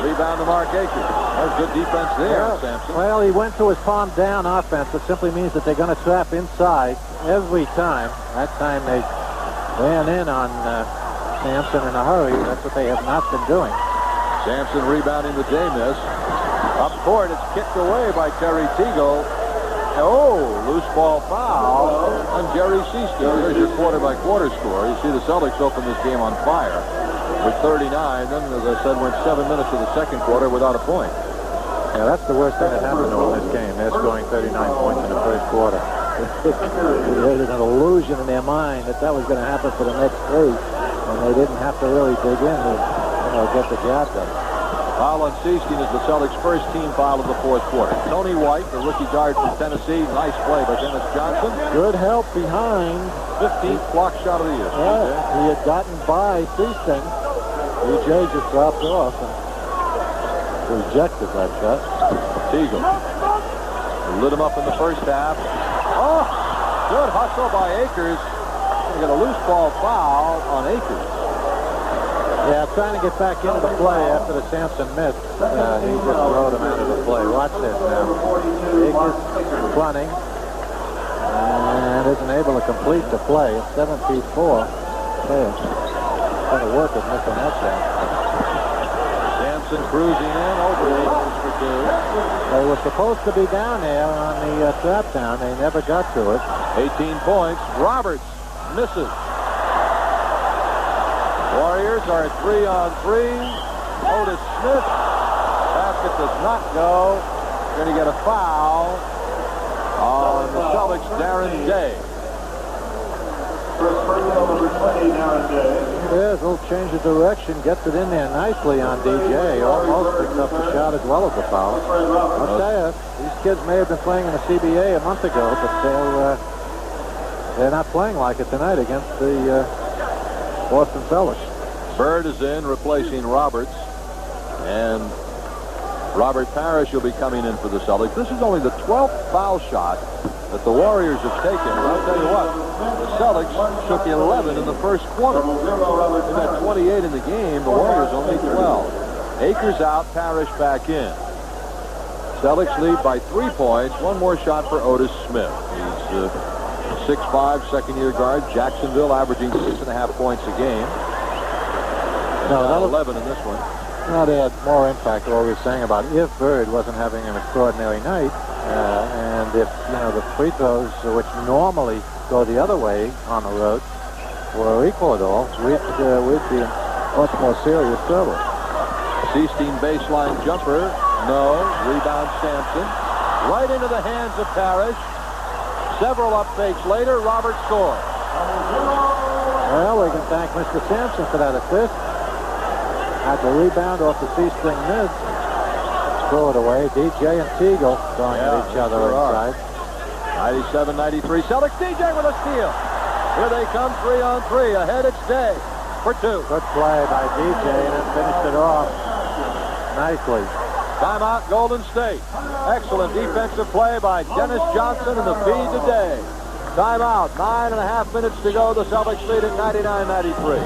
Rebound to Mark Akers. There's good defense there, Sampson. Well, he went to his palm down offense, which simply means that they're going to trap inside every time. That time they ran in on Sampson in a hurry. That's what they have not been doing. Sampson rebounding the Day miss. Up court, it's kicked away by Terry Teagle. Oh, loose ball foul on Jerry Seastein. There's your quarter-by-quarter score. You see the Celtics open this game on fire with 39. Then, as I said, went 7 minutes of the second quarter without a point. Yeah, that's the worst thing that happened to them in this game. They're scoring 39 points in the first quarter. It was an illusion in their mind that was going to happen for the next 3, and they didn't have to really dig in to get the job done. Foul on Seasteen is the Celtics' first team foul of the fourth quarter. Tony White, the rookie guard from Tennessee. Nice play by Dennis Johnson. Good help behind. 15th block shot of the year. Yeah, he had gotten by Seasteen. DJ just dropped off and rejected that shot. Teagle lit him up in the first half. Oh, good hustle by Akers. They got a loose ball foul on Akers. Yeah, trying to get back into the play after the Sampson miss. He just rode him out of the play. Watch this now. Akers running and isn't able to complete the play. It's 7 feet 4. Yeah, going to work at missing that shot. Sampson cruising in over the Akers for 2. They were supposed to be down there on the trap down. They never got to it. 18 points. Roberts misses. Warriors are at 3-on-3. Otis Smith. Basket does not go. Going to get a foul on the Celtics, Darren Day. First personal number 20, Darren Day. There's a little change of direction. Gets it in there nicely on DJ. Almost picks up the shot as well as the foul. I'll tell you, these kids may have been playing in the CBA a month ago, but they're not playing like it tonight against the Boston Celtics. Bird is in, replacing Roberts. And Robert Parrish will be coming in for the Celtics. This is only the 12th foul shot that the Warriors have taken. And I'll tell you what, the Celtics took 11 in the first quarter. They've had 28 in the game. The Warriors only 12. Akers out, Parrish back in. Celtics lead by 3 points. One more shot for Otis Smith. He's 6'5", second-year guard. Jacksonville averaging 6.5 points a game. No, 11 in this one. No, they had more impact. What we were saying about if Bird wasn't having an extraordinary night, and if the free throws, which normally go the other way on the road, were equal at all, we'd be in much more serious trouble. Seasteen baseline jumper, no. Rebound Sampson, right into the hands of Parrish. Several up fakes later, Robert scores. Well, we can thank Mr. Sampson for that assist. Had the rebound off the Seasteen miss. Throw it away. DJ and Teagle going at each other inside. 97-93. Celtics. DJ with a steal. Here they come, 3-on-3. Ahead it's Day for 2. Good play by DJ and then finished it off nicely. Timeout, Golden State. Excellent defensive play by Dennis Johnson and the feed to Day. Timeout. 9.5 minutes to go. The Celtics lead at 99-93.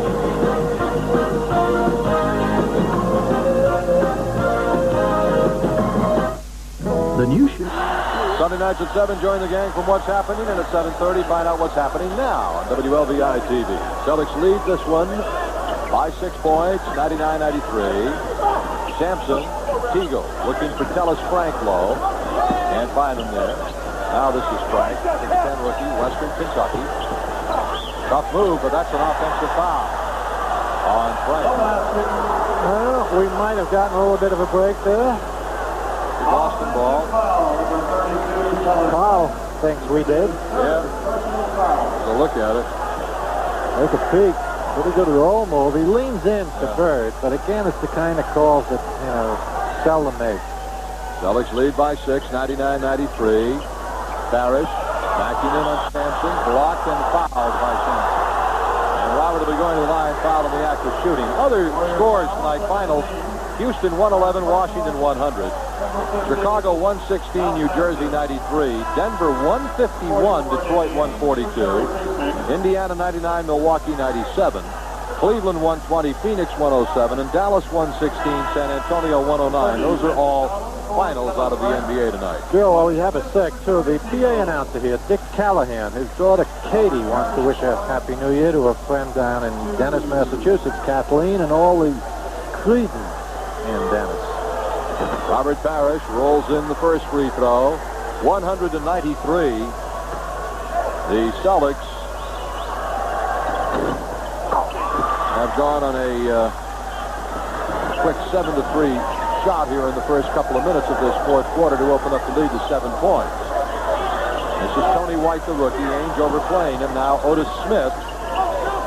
The new Sunday nights at 7, join the gang from What's Happening, and at 7:30, find out what's happening now on WLVI TV. Celtics lead this one by 6 points, 99-93. Sampson, Teagle looking for Tellis Frank low, and find him there. Now this is Frank, 6'10" rookie, Western Kentucky. Tough move, but that's an offensive foul on Frank. Well, we might have gotten a little bit of a break there. Boston ball. Carl thinks we did. Yeah. So look at it. Take a peek. Pretty good roll move. He leans in to Bird, but again, it's the kind of calls that, seldom made. Celtics lead by 6, 99-93. Parrish backing in on Sampson, blocked and fouled by Sampson. And Robert will be going to the line, fouled in the act of shooting. Other scores tonight, finals. Houston 111, Washington 100. Chicago 116, New Jersey 93. Denver 151, Detroit 142. Indiana 99, Milwaukee 97. Cleveland 120, Phoenix 107, and Dallas 116, San Antonio 109. Those are all finals out of the NBA tonight. Bill, while we have a sec, too, the PA announcer here, Dick Callahan, his daughter Katie wants to wish a Happy New Year to a friend down in Dennis, Massachusetts, Kathleen, and all the Cretans in Dennis. Robert Parrish rolls in the first free throw. 193. The Celtics have gone on a quick 7-3 shot here in the first couple of minutes of this fourth quarter to open up the lead to 7 points. This is Tony White, the rookie. Ainge overplaying him. Now Otis Smith.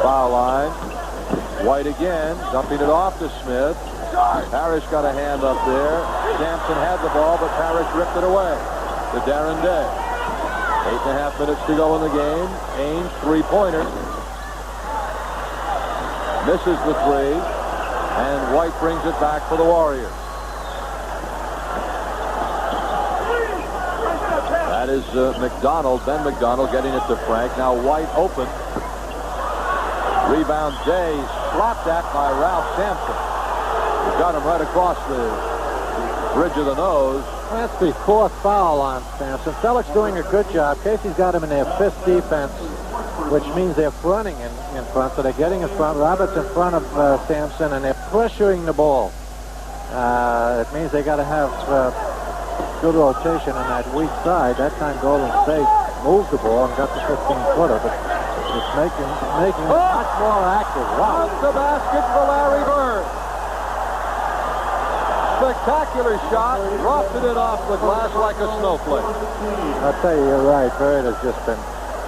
Foul line. White again, dumping it off to Smith. Parrish got a hand up there. Sampson had the ball, but Parrish ripped it away to Darren Day. 8.5 minutes to go in the game. Ainge, three-pointer. Misses the three, and White brings it back for the Warriors. That is McDonald, Ben McDonald getting it to Frank. Now White open. Rebound Day, slapped at by Ralph Sampson. He got him right across the bridge of the nose. That's the fourth foul on Sampson. Celtics doing a good job. Casey's got him in their fifth defense, which means they're fronting in front, so they're getting in front. Roberts in front of Sampson, and they're pressuring the ball. It means they got to have good rotation on that weak side. That time Golden State moved the ball and got the 15-footer, but it's making it much more active. Wow. Off the basket for Larry Bird. Spectacular shot, dropped it in off the glass like a snowflake. I'll tell you, you're right. Bird has just been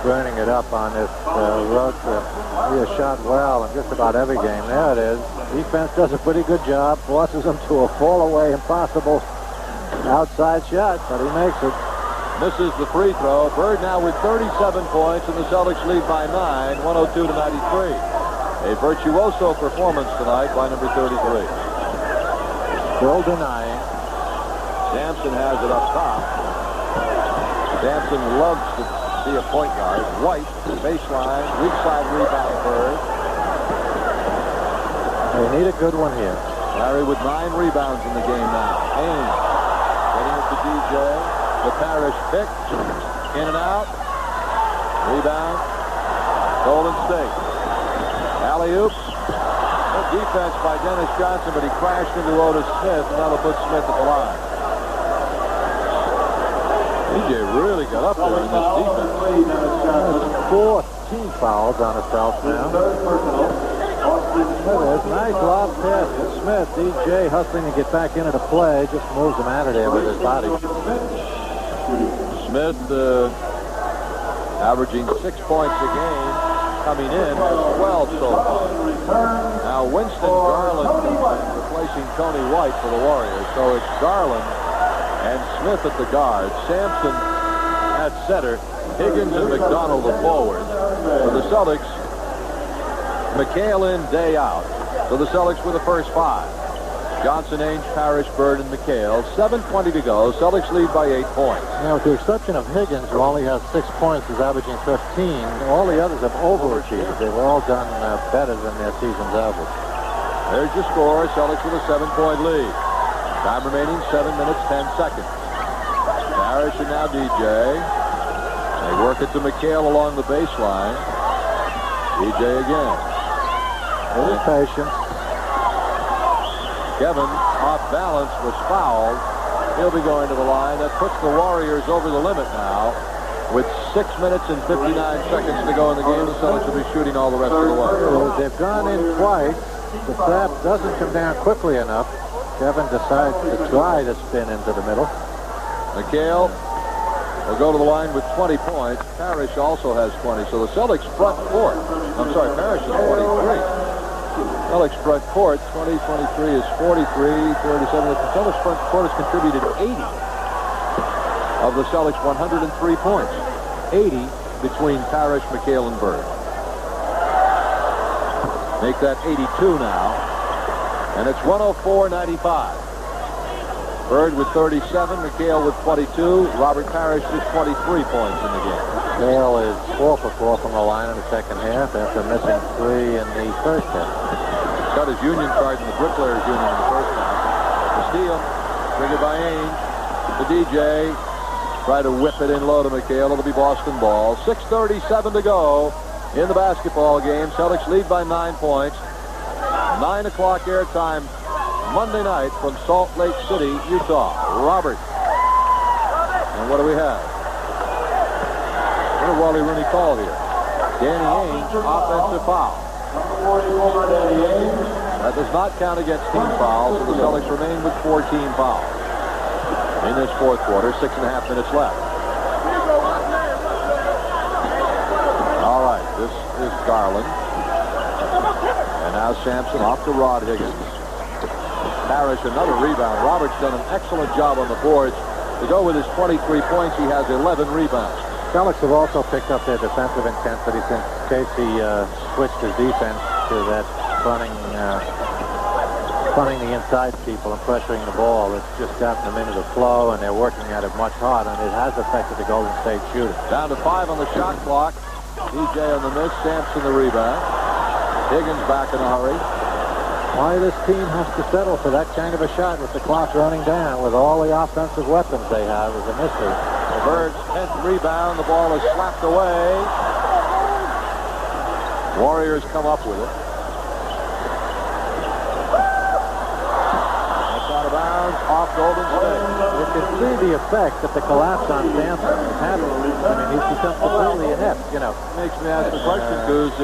burning it up on this road trip. He has shot well in just about every game. There it is. Defense does a pretty good job, forces him to a fall-away, impossible outside shot, but he makes it. Misses the free throw. Bird now with 37 points, and the Celtics lead by 9, 102-93. A virtuoso performance tonight by number 33. Still denying. Sampson has it up top. Sampson loves to be a point guard. White, baseline, weak side rebound Bird. They need a good one here. Larry with 9 rebounds in the game now. Ainge getting it to DJ. The Parrish pick. In and out. Rebound. Golden State. Alley-oop. Good defense by Dennis Johnson, but he crashed into Otis Smith, and that'll put Smith at the line. DJ really got up there in this defense. 14 fouls on himself now. There's nice lob pass to Smith. DJ hustling to get back into the play, just moves him out of there with his body. Smith averaging 6 points a game, coming in as 12 so far. Now Winston Garland replacing Tony White for the Warriors. So it's Garland and Smith at the guard, Sampson at center, Higgins and McDonald the forward. For the Celtics, McHale in, Day out. So the Celtics with the first 5. Johnson, Ainge, Parrish, Bird, and McHale. 7:20 to go. Celtics lead by 8 points. Now, with the exception of Higgins, who only has 6 points, is averaging 15, all the others have overachieved. They've all done better than their season's average. There's your score. Celtics with a 7-point lead. Time remaining 7 minutes, 10 seconds. Parrish and now DJ. They work it to McHale along the baseline. DJ again. Little patience. Kevin, off balance, was fouled. He'll be going to the line. That puts the Warriors over the limit now. With 6 minutes and 59 seconds to go in the game, the Celtics will be shooting all the rest of the way. They've gone in twice. The trap doesn't come down quickly enough. Kevin decides to try to spin into the middle. McHale will go to the line with 20 points. Parrish also has 20. So the Celtics front court. I'm sorry, Parrish is 23. Celtics front court, 20-23 is 43, 37. The Celtics front court has contributed 80 of the Celtics' 103 points. 80 between Parrish, McHale, and Bird. Make that 82 now. And it's 104-95. Bird with 37, McHale with 22. Robert Parrish just 23 points in the game. McHale is 4 for 4 from the line in the second half after missing 3 in the first half. Got his union card in the Bricklayers Union in the first half. The steal, triggered by Ainge. The DJ try to whip it in low to McHale. It'll be Boston ball. 6:37 to go in the basketball game. Celtics lead by 9 points. 9 o'clock airtime Monday night from Salt Lake City, Utah. Robert. And what do we have? What did Wally Rooney call here? Danny Ainge, offensive foul. Number 44, Danny Ainge. That does not count against team fouls, so the Celtics remain with 4 team fouls. In this fourth quarter, 6.5 minutes left. All right, this is Garland. And now Sampson off to Rod Higgins. Parrish, another rebound. Roberts done an excellent job on the boards. To go with his 23 points, he has 11 rebounds. Celtics have also picked up their defensive intensity since Casey switched his defense to that running the inside people and pressuring the ball. It's just gotten them into the flow, and they're working at it much harder, and it has affected the Golden State shooting. Down to 5 on the shot clock. DJ on the miss, Sampson the rebound. Higgins back in a hurry. Why this team has to settle for that kind of a shot with the clock running down with all the offensive weapons they have is a mystery. The Birds' 10th rebound. The ball is slapped away. Warriors come up with it. That's out of bounds, off Golden State. You can see the effect that the collapse on Sampson is having. I mean, he's become completely inept, you know. Makes me ask the question, Coos,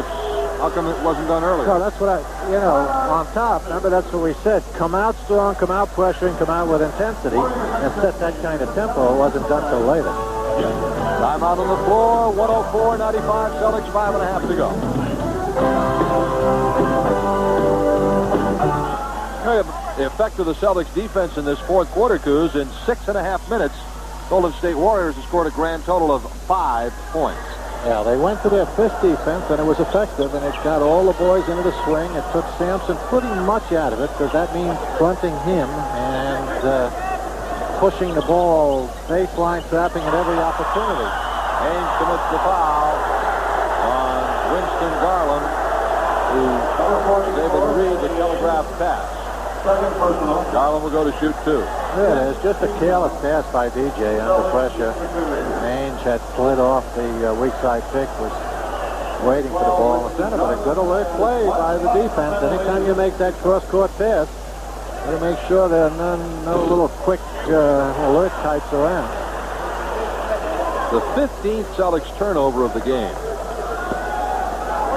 how come it wasn't done earlier? No, that's what on top, remember that's what we said. Come out strong, come out pressuring, come out with intensity, and set that kind of tempo. It wasn't done till later. Timeout on the floor, 104-95, Celtics, 5.5 to go. The effect of the Celtics defense in this fourth quarter, Coos, in 6.5 minutes, Golden State Warriors have scored a grand total of 5 points. Yeah, they went to their fifth defense, and it was effective, and it got all the boys into the swing. It took Sampson pretty much out of it, because that means fronting him and pushing the ball, baseline trapping at every opportunity. Haynes commits the foul on Winston Garland, who was able to read the telegraph pass. Garland will go to shoot 2. There it is, just a careless pass by DJ under pressure. Ainge had slid off the weak side pick, was waiting for the ball in the center, but a good alert play by the defense. Anytime you make that cross-court pass, you got to make sure there are no little quick alert types around. The 15th Celtics turnover of the game.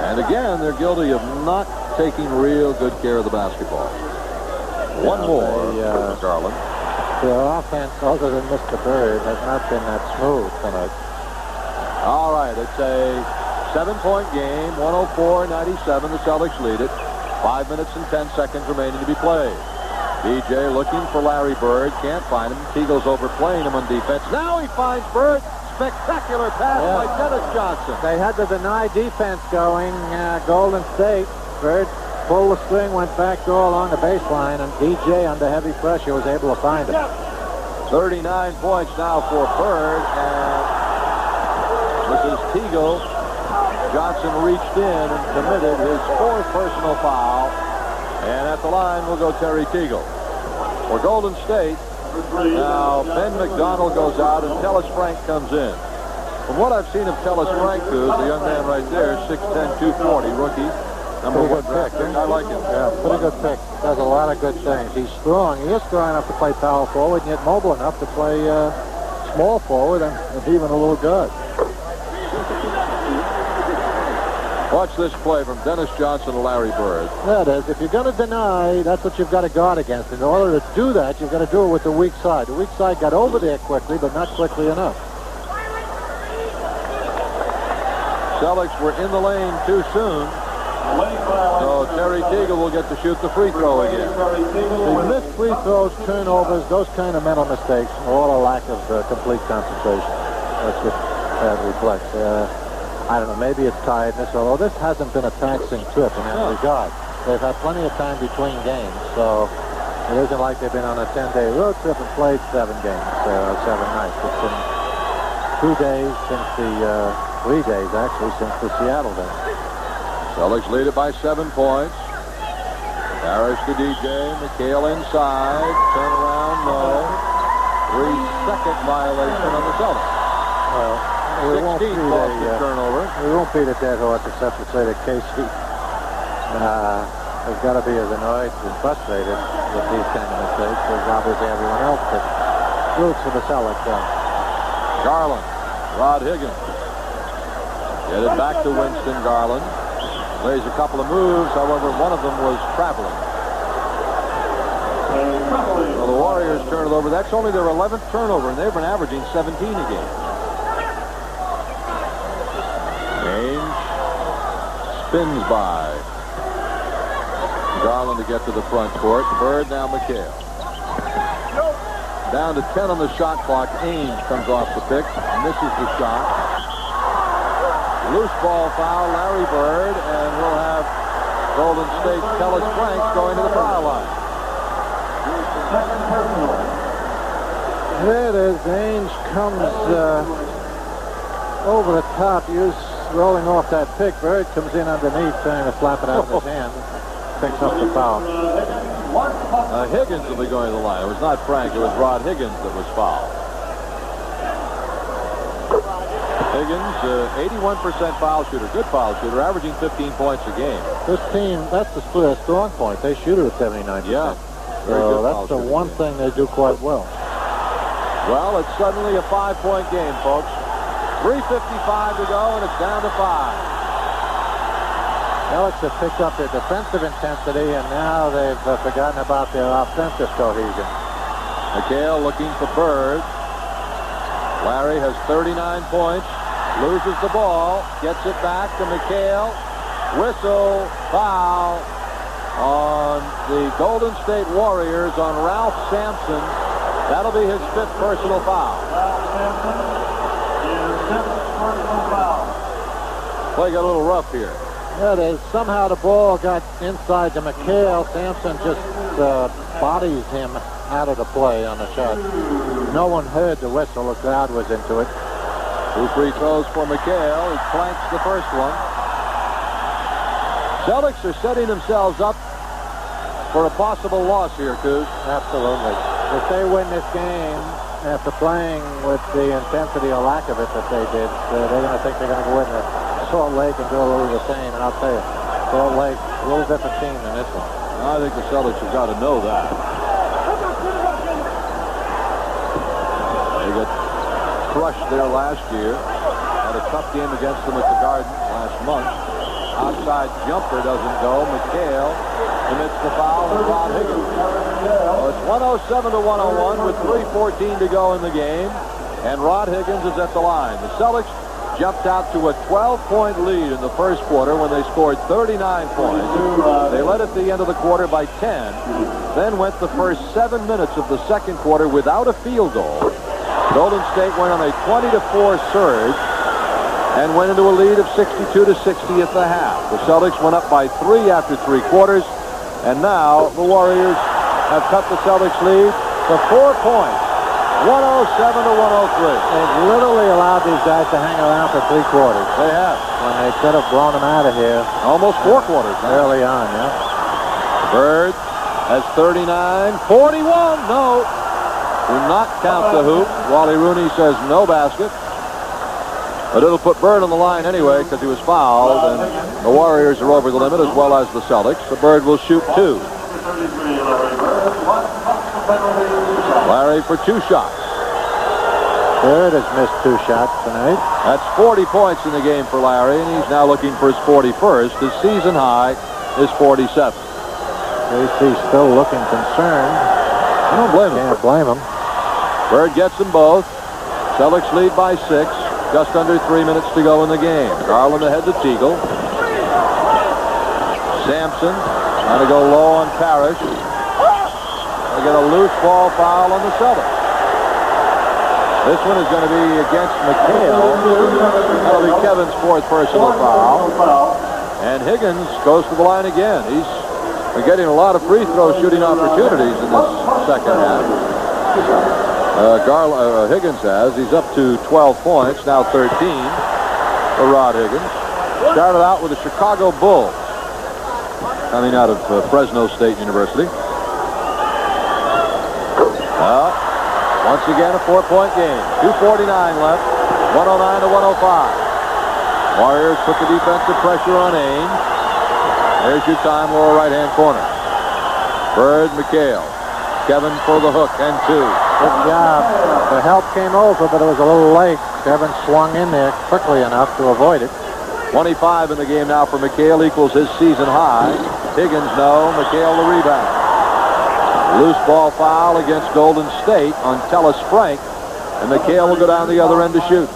And again, they're guilty of not taking real good care of the basketball. One more for Garland. Their offense, other than Mr. Bird, has not been that smooth tonight. All right, it's a 7-point game, 104-97. The Celtics lead it. 5 minutes and 10 seconds remaining to be played. DJ looking for Larry Bird, can't find him. Teagle's overplaying him on defense. Now he finds Bird. Spectacular pass by Dennis Johnson. They had the deny defense going. Golden State. Bird pulled the string, went back door along the baseline, and DJ under heavy pressure was able to find him. 39 points now for Bird, and this is Teagle. Johnson reached in and committed his 4th personal foul, and at the line will go Terry Teagle. For Golden State, now Ben McDonald goes out and Tellis Frank comes in. From what I've seen of Tellis Frank, the young man right there, 6'10", 240, rookie. Number 1 draft pick. I like him. Yeah, pretty good pick. Does a lot of good things. He's strong. He is strong enough to play power forward, and yet mobile enough to play small forward and even a little guard. Watch this play from Dennis Johnson to Larry Bird. There it is. If you're going to deny, that's what you've got to guard against. In order to do that, you've got to do it with the weak side. The weak side got over there quickly, but not quickly enough. Celtics were in the lane too soon. So Terry Teagle will get to shoot the free throw again. The missed free throws, turnovers, those kind of mental mistakes are all a lack of complete concentration. That's what that reflects. I don't know, maybe it's tiredness, although this hasn't been a taxing trip in that regard. They've had plenty of time between games, so it isn't like they've been on a 10-day road trip and played 7 games, 7 nights. It's been 2 days since 3 days, actually, since the Seattle game. Celtics lead it by 7 points. Parrish to DJ. McHale inside. Turnaround, no. 3-second violation on the Celtics. Well, we won't beat turnover. We won't beat a dead horse except to say that Casey has got to be as annoyed and frustrated with these kind of mistakes as obviously everyone else that roots for the Celtics. Garland. Rod Higgins. Get it back to Winston Garland. Plays a couple of moves, however, one of them was traveling. Well, the Warriors turn it over. That's only their 11th turnover, and they've been averaging 17 a game. Ainge spins by. Garland to get to the front court. Bird, now McHale. Down to 10 on the shot clock. Ainge comes off the pick. Misses the shot. Loose ball foul, Larry Bird, and we'll have Golden State Kellis Franks going to the foul line. There it is. Ainge comes over the top. He was rolling off that pick. Bird comes in underneath, trying to slap it out of his hand. Picks up the foul. Higgins will be going to the line. It was not Frank. It was Rod Higgins that was fouled. Higgins, 81% foul shooter. Good foul shooter, averaging 15 points a game. This team, that's the strong point. They shoot it at 79%. Yeah. So that's the one thing they do quite well. Well, it's suddenly a 5-point game, folks. 3:55 to go, and it's down to 5. Celtics have picked up their defensive intensity, and now they've forgotten about their offensive cohesion. McHale looking for Bird. Larry has 39 points, loses the ball, gets it back to McHale. Whistle, foul on the Golden State Warriors on Ralph Sampson. That'll be his 5th personal foul. Play got a little rough here. Yeah, somehow the ball got inside to McHale. Sampson just bodies him out of the play on the shot. No one heard the whistle. The crowd was into it. 2 free throws for McHale. He clanks the first one. Celtics are setting themselves up for a possible loss here, Coos. Absolutely. If they win this game after playing with the intensity or lack of it that they did, they're going to think they're going to go into Salt Lake and do a little the same. And I'll tell you, Salt Lake, a little different team than this one. I think the Celtics have got to know that. They got crushed there last year. Had a tough game against them at the Garden last month. Outside jumper doesn't go. McHale commits the foul, and Rod Higgins. Well, it's 107 to 101 with 3:14 to go in the game, and Rod Higgins is at the line. The Celtics jumped out to a 12-point lead in the first quarter when they scored 39 points. They led at the end of the quarter by 10, then went the first 7 minutes of the second quarter without a field goal. Golden State went on a 20-4 surge and went into a lead of 62 to 60 at the half. The Celtics went up by 3 after 3 quarters, and now the Warriors have cut the Celtics lead to 4 points, 107 to 103. They've literally allowed these guys to hang around for 3 quarters. They have. When they could have blown them out of here. Almost 4 quarters. Early on, yeah. Bird has 39, 41, no. Do not count the hoop. Wally Rooney says no basket. But it'll put Bird on the line anyway because he was fouled, and the Warriors are over the limit as well as the Celtics. So Bird will shoot 2. Larry for 2 shots. Bird has missed 2 shots tonight. That's 40 points in the game for Larry, and he's now looking for his 41st. His season high is 47. Casey's still looking concerned. I don't blame him. Can't blame him. Bird gets them both. Celtics lead by 6. Just under 3 minutes to go in the game. Garland ahead to Teagle. Sampson trying to go low on Parrish. They get a loose ball foul on the Celtics. This one is going to be against McHale. That'll be Kevin's 4th personal foul. And Higgins goes to the line again. He's getting a lot of free throw shooting opportunities in this second half. Higgins has. He's up to 12 points, now 13 for Rod Higgins. Started out with the Chicago Bulls, coming out of Fresno State University. Well, once again, a 4-point game. 2:49 left, 109 to 105. Warriors put the defensive pressure on Ainge. There's your time, lower right-hand corner. Bird, McHale. Kevin for the hook, and 2. Good job. The help came over, but it was a little late. Kevin swung in there quickly enough to avoid it. 25 in the game now for McHale, equals his season high. Higgins, no. McHale the rebound. Loose ball foul against Golden State on Tellis Frank, and McHale will go down the other end to shoot.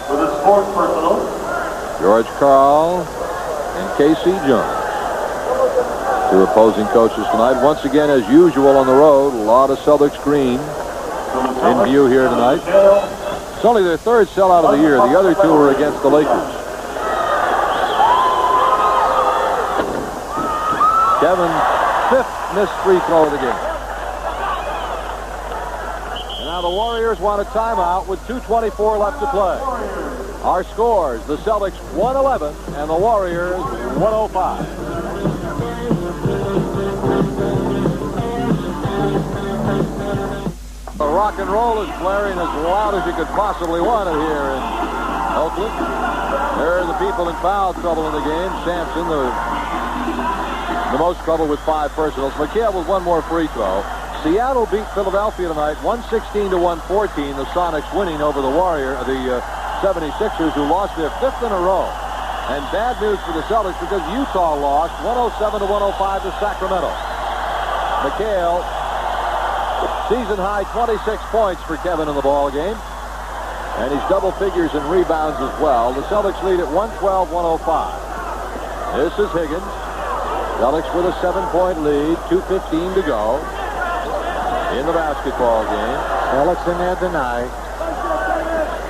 For the sports personal, George Karl and Casey Jones. Two opposing coaches tonight. Once again, as usual on the road, a lot of Celtics green in view here tonight. It's only their third sellout of the year. The other two were against the Lakers. Kevin, fifth missed free throw of the game. And now the Warriors want a timeout with 2:24 left to play. Our scores, the Celtics 111 and the Warriors 105. The rock and roll is blaring as loud as you could possibly want it here in Oakland. There are the people in foul trouble in the game. Sampson, the most trouble with 5 personals. McHale with 1 more free throw. Seattle beat Philadelphia tonight 116-114. The Sonics winning over the 76ers, who lost their 5th in a row. And bad news for the Celtics because Utah lost 107-105 to Sacramento. McHale, season high 26 points for Kevin in the ball game. And he's double figures in rebounds as well. The Celtics lead at 112-105. This is Higgins. Celtics with a 7-point lead, 2:15 to go in the basketball game. Celtics in there tonight.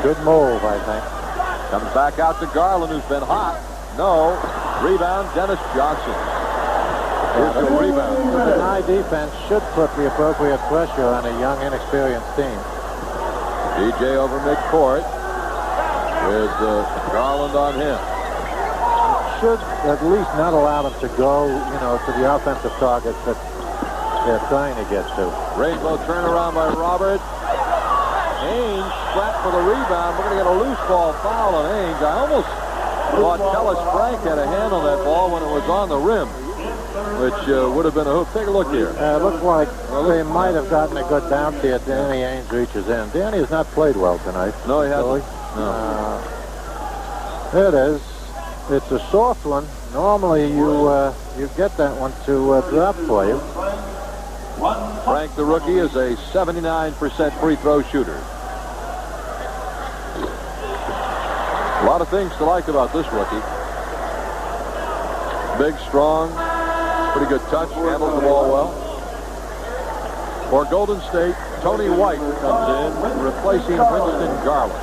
Good move, I think. Comes back out to Garland, who's been hot. No. Rebound, Dennis Johnson. Here's the rebound. The deny defense should put the appropriate pressure on a young, inexperienced team. DJ over midcourt with Garland on him. Should at least not allow them to go, to the offensive targets that they're trying to get to. Rainbow turnaround by Robert. Ainge strapped for the rebound. We're going to get a loose ball foul on Ainge. I almost thought Tellis Frank had a hand on that ball when it was on the rim, which would have been a hoop. Take a look here. It looks like they might have gotten a good bounce here. Danny Ainge reaches in. Danny has not played well tonight. No, he hasn't. Really. No. There it is. It's a soft one. Normally you get that one to drop for you. Frank, the rookie, is a 79% free throw shooter. A lot of things to like about this rookie. Big, strong, pretty good touch, handles the ball well. For Golden State, Tony White comes in, replacing Winston Garland.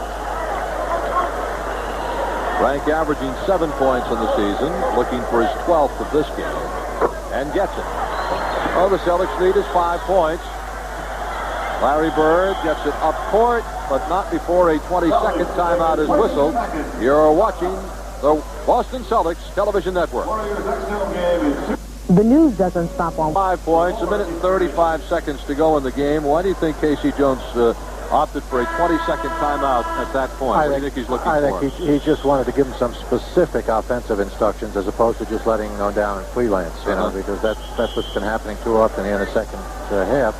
Frank averaging 7 points in the season, looking for his 12th of this game, and gets it. Oh, the Celtics lead is 5 points. Larry Bird gets it up court, but not before a 20-second timeout is whistled. You're watching the Boston Celtics Television Network. The news doesn't stop on 5 points, 1 minute and 35 seconds to go in the game. Why do you think Casey Jones opted for a 20-second timeout at that point? What do you think he's looking for? I think he just wanted to give him some specific offensive instructions as opposed to just letting him go down and freelance, because that's what's been happening too often here in the second half.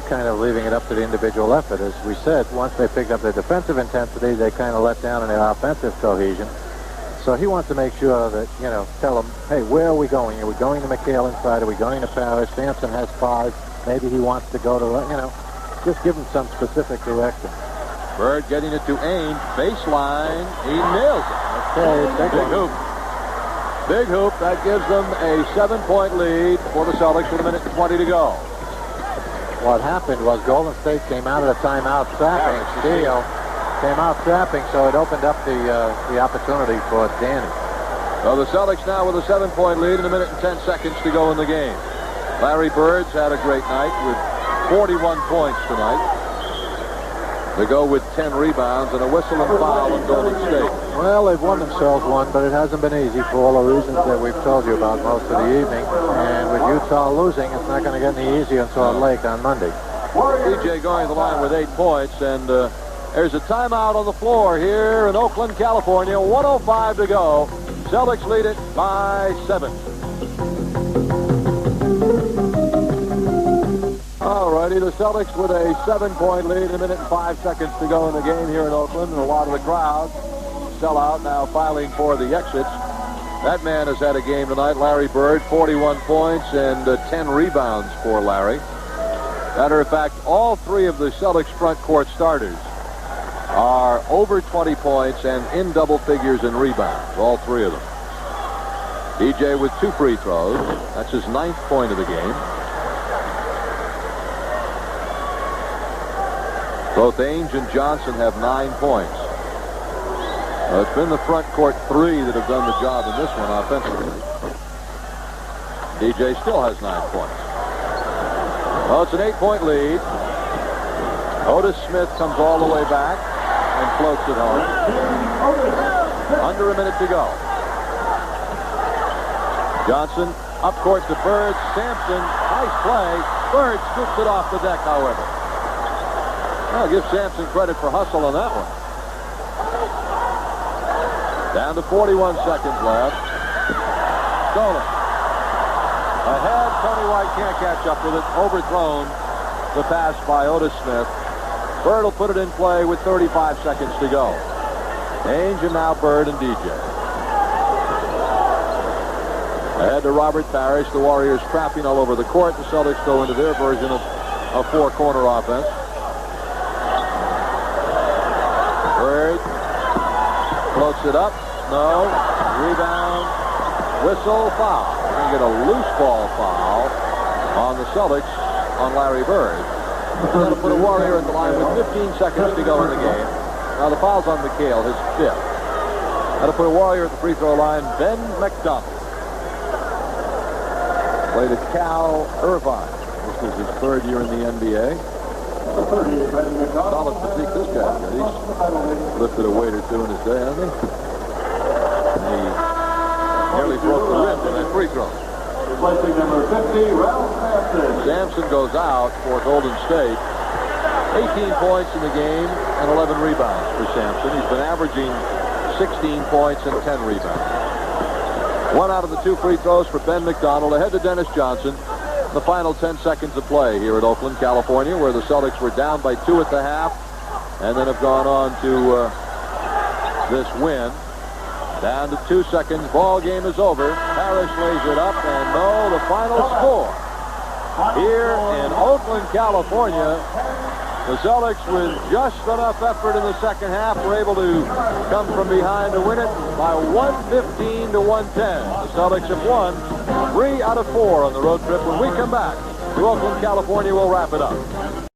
Kind of leaving it up to the individual effort. As we said, once they picked up their defensive intensity, they kind of let down in their offensive cohesion. So he wants to make sure that, tell them, hey, where are we going? Are we going to McHale inside? Are we going to Parrish? Sampson has 5. Maybe he wants to go to, just give him some specific direction. Bird getting it to Ainge. Baseline. He nails it. Okay, big hoop. Big hoop. That gives them a 7-point lead for the Celtics with 1 minute and 20 to go. What happened was Golden State came out of the timeout trapping. Steele came out trapping, so it opened up the opportunity for Danny. So the Celtics now with a 7-point lead and 1 minute and 10 seconds to go in the game. Larry Bird's had a great night with 41 points tonight. They go with 10 rebounds and a whistle and foul in Golden State. Well, they've won themselves one, but it hasn't been easy for all the reasons that we've told you about most of the evening. And with Utah losing, it's not going to get any easier in Salt Lake on Monday. DJ going to the line with 8 points, and there's a timeout on the floor here in Oakland, California. 1:05 to go. Celtics lead it by 7. Alrighty, the Celtics with a 7-point lead, 1 minute and 5 seconds to go in the game here in Oakland. And a lot of the crowd sell out now, filing for the exits. That man has had a game tonight, Larry Bird, 41 points and 10 rebounds for Larry. Matter of fact, all three of the Celtics front court starters are over 20 points and in double figures in rebounds, all three of them. DJ with 2 free throws. That's his 9th point of the game. Both Ainge and Johnson have 9 points. It's been the front court 3 that have done the job in this one offensively. DJ still has 9 points. Well, it's an 8-point lead. Otis Smith comes all the way back and floats it home. Under a minute to go. Johnson up court to Bird. Sampson, nice play. Bird scoops it off the deck, however. I'll give Sampson credit for hustle on that one. Down to 41 seconds left. Stolen. Ahead, Tony White can't catch up with it. Overthrown the pass by Otis Smith. Bird will put it in play with 35 seconds to go. Ainge and now Bird and DJ. Ahead to Robert Parrish. The Warriors trapping all over the court. The Celtics go into their version of a 4-corner offense. Bird floats it up. No. Rebound. Whistle. Foul. We're going to get a loose ball foul on the Celtics on Larry Bird. That'll put a Warrior at the line with 15 seconds to go in the game. Now the foul's on McHale, his 5th. That'll put a Warrior at the free throw line, Ben McDonald. Played at Cal Irvine. This was his 3rd year in the NBA. Solid physique, this guy. He's lifted a weight or 2 in his day, hasn't he? And he nearly broke the rim on that free throw. Replacing number 50, Ralph Sampson. Sampson goes out for Golden State. 18 points in the game and 11 rebounds for Sampson. He's been averaging 16 points and 10 rebounds. 1 out of the 2 free throws for Ben McDonald. Ahead to Dennis Johnson. The final 10 seconds of play here at Oakland, California, where the Celtics were down by 2 at the half and then have gone on to this win. Down to 2 seconds. Ball game is over. Parrish lays it up, and no, the final score here in Oakland, California. The Celtics, with just enough effort in the second half, were able to come from behind to win it by 115 to 110. The Celtics have won 3 out of 4 on the road trip. When we come back to Oakland, California, we'll wrap it up.